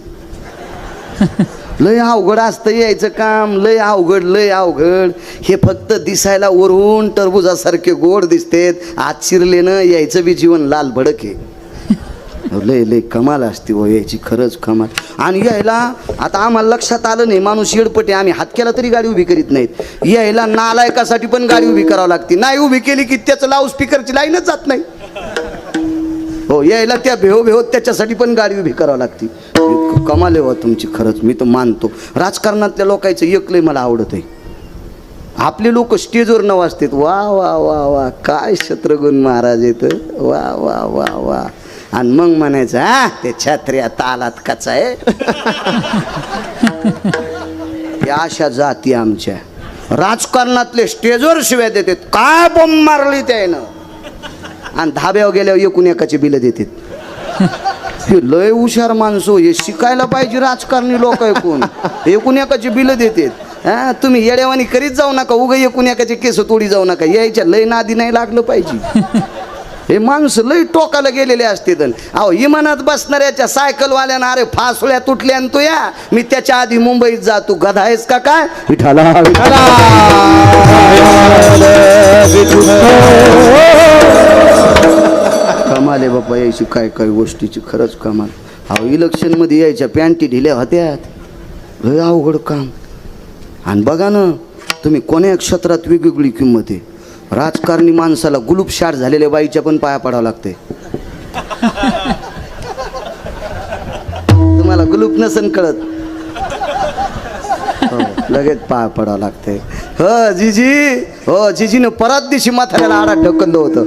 S1: लय अवघड असतं यायचं काम, लय अवघड. हे फक्त दिसायला वरून टरबुजासारखे गोड दिसतेत, आत शिरलेनं यायचं बी जीवन लाल भडक आहे. लय कमाल असते हो यायची, खरंच कमाल. आणि यायला आता आम्हाला लक्षात आलं नाही, माणूस येडपटे, आम्ही हात केला तरी गाडी उभी करीत नाहीत. यायला नालायकासाठी पण गाडी उभी करावं लागते, नाही उभी केली की त्याचं लाऊड स्पीकरची लाईनच जात नाही. हो यायला त्या भेव त्याच्यासाठी पण गाडी उभी करावं लागते. कमाल आहे हो तुमची, खरंच मी तर मानतो. राजकारणातल्या लोकांचं एकलंय मला आवडत आहे, आपले लोक स्टेजवर न वाजतात. वा वा वा वा काय शत्रुघ्न महाराज येत, वा वा वा वा. आणि मग म्हणायचं हा ते छत्र्या तालात कचा आहे. या अशा जाती आमच्या राजकारणातले स्टेजवर शिव्या देतात, काय बॉम्ब मारली त्यानं, आणि धाब्यावर गेल्यावर एकूण एकाची बिलं देतात. लय हुशार माणसं, हे शिकायला पाहिजे राजकारणी लोक. एकूण एकाची बिलं देतात. हा तुम्ही येड्यावानी करीत जाऊ नका, उगा एकूण एकाचे केस तोडी जाऊ नका, यायच्या लय नादी नाही लागलं पाहिजे. हे माणसं लय टोकाला गेलेले असते. अहो इमानात बसणाऱ्याच्या सायकलवाल्यानं अरे फासुळ्या तुटल्या तो या, मी त्याच्या आधी मुंबईत जातो. गधा आहेस का काय. विठाला कमाल आहे बाप्पा यायची, काय गोष्टीची खरंच कमाल. अहो इलेक्शनमध्ये यायच्या पॅन्टी ढिल्या होत्यात, लय अवघड काम. आणि बघा ना तुम्ही कोण्या क्षेत्रात वेगवेगळी किंमत आहे. राजकारणी माणसाला गुलूप शाट झालेल्या बाईच्या पण पाया पडावं लागते. तुम्हाला गुलूप नसन कळत, लगेच पाय पडावं लागते. हो जिजी, हो जिजीनं परत दिवशी म्हाताऱ्याला आडात ढकललं होतं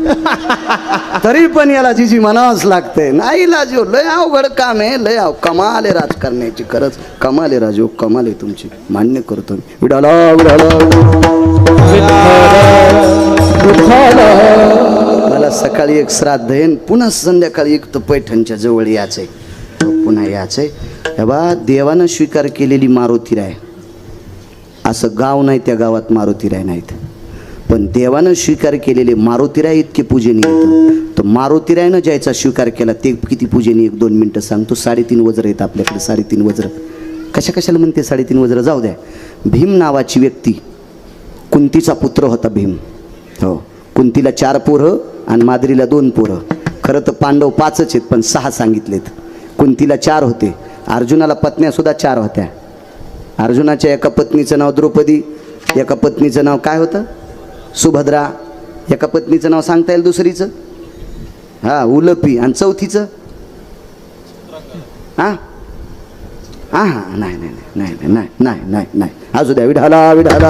S1: तरी पण याला जिजी म्हणावंच लागतंय. नाही लाजो, लय अवघड काम आहे, लय कमाल आहे राजकारण्याची, खरंच कमाल आहे राजू, कमाल आहे तुमची, मान्य करतो मी. विडाला मला सकाळी एक श्राद्ध आहे, पुन्हा संध्याकाळी एक तर पैठणच्या जवळ यायचंय, पुन्हा यायचंय. हे बा, देवानं स्वीकार केलेली मारुतीराय, असं गाव नाही त्या गावात मारुतीराय नाहीत, पण देवानं स्वीकार केलेले मारुतीराय इतके पूजनीय येतं. तर मारुतीरायनं ज्याचा स्वीकार केला ते किती पूजनीय, 1-2 मिनटं सांगतो. 3.5 वज्र आहेत आपल्याकडे, 3.5 वज्र. कशाला म्हणते 3.5 वज्र, जाऊ द्या. भीम नावाची व्यक्ती, कुंतीचा पुत्र होता भीम. हो, कुंतीला 4 पोरं आणि माद्रीला 2 पोरं. खरं तर पांडव 5च आहेत, पण 6 सांगितलेत. कुंतीला 4 होते, अर्जुनाला पत्न्यासुद्धा 4 होत्या. अर्जुनाच्या एका पत्नीचं नाव द्रौपदी, एका पत्नीचं नाव काय होतं, सुभद्रा. एका पत्नीचं नाव सांगता येईल, दुसरीचं हा उलपी, आणि चौथीचं हां हां हां नाही नाही नाही नाही नाही नाही नाही नाही असू द्या. विढाला विढाला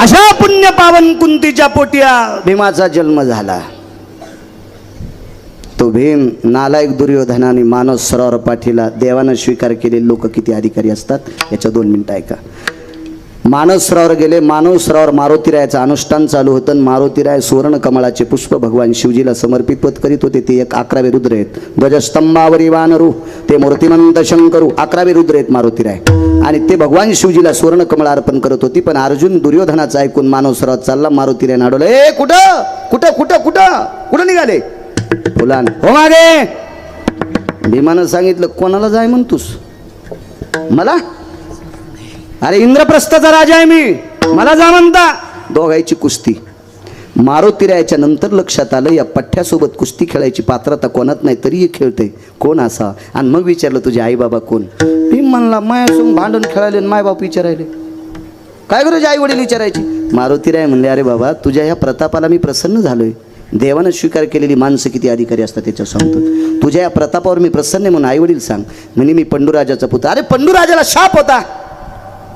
S1: अशा पुण्य पावन कुंतीच्या पोटिया भीमाचा जन्म झाला. तो भीम नालायक दुर्योधनाने मानव सरोवर पाठीला देवानं स्वीकार केलेले लोक किती अधिकारी असतात याच्या 2 मिनिटं ऐका. मानव सरोवर गेले. मानव सरोवर मारुतीरायाचं अनुष्ठान चालू होतं. मारुतीराय सुवर्ण कमळाचे पुष्प भगवान शिवजीला समर्पित पत करीत होते. ते 11वे रुद्र आहेत. ध्वजस्तंभावरी वानरू ते मूर्तिमंत शंकरू, 11वे रुद्र आहेत मारुतीराय, आणि ते भगवान शिवजीला सुवर्ण कमळ अर्पण करत होती. पण अर्जुन दुर्योधनाचं ऐकून मानव सरोवर चालला. मारुतीराय नाडवलं, ए कुठं कुठं कुठं कुठं कुठं निघाले, फुलान हो मागे. भीमानं सांगितलं, कोणाला जाय म्हणतोस, मला, अरे इंद्रप्रस्थाचा राजा आहे मी, मला जा म्हणता. दोघांची कुस्ती. मारुतीरायाच्या नंतर लक्षात आलं, या पठ्ठ्यासोबत कुस्ती खेळायची पात्रता कोणात नाही, तरीही खेळते, कोण असा. आणि मग विचारलं, तुझे आई बाबा कोण. भीम म्हणला, मायासोबत भांडण खेळायले, माय बाप विचारायले, काय गरज आई वडील विचारायची. मारुतीराय म्हणले, अरे बाबा, तुझ्या ह्या प्रतापाला मी प्रसन्न झालोय. देवानं स्वीकार केलेली माणसं किती अधिकारी असतात त्याच्या सांगतो. तुझ्या या प्रतापावर मी प्रसन्न आहे म्हणून आई वडील सांग. म्हणे मी पंडूराजाचा पुत्र. अरे पंडूराजाला शाप होता,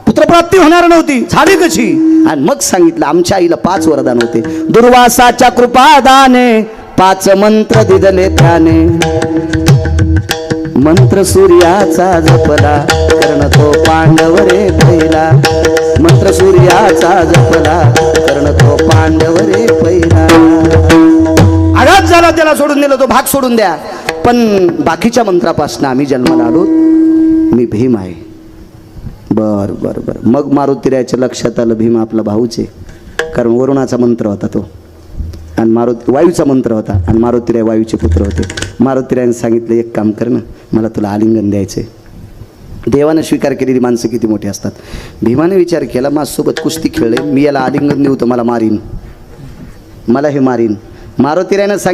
S1: पुत्रप्राप्ती होणार नव्हती, झाली कशी. आणि मग सांगितलं, आमच्या आईला 5 वरदान होते. दुर्वासाच्या कृपादाने 5 मंत्र दिदले त्याने. मंत्र सूर्याचा जपला, कर्ण तो पांडव रे पहिला. मंत्र सूर्याचा जपला, कर्ण तो पांडव रे पहिला. आघात झाला, त्याला सोडून दिलं, तो भाग सोडून द्या. पण बाकीच्या मंत्रापासून आम्ही जन्माला आलो, मी भीम आहे. बर बर बर. मग मारुतीरायाच्या लक्षात आलं, भीम आपला भाऊच आहे, कारण वरुणाचा मंत्र होता तो, आणि वायूचा मंत्र होता, आणि मारुतीराय वायूचे पुत्र होते. मारुतीरायाने सांगितलं, एक काम कर ना, मला तुला आलिंगन द्यायचंय. देवानं स्वीकार केलेली माणसं किती मोठी असतात. भीमाने विचार केला, माझ्यासोबत कुस्ती खेळले, मी याला आलिंगन देऊ तर मला मारीन, मला हे मारीन. मारुतीरायानं सांगितलं,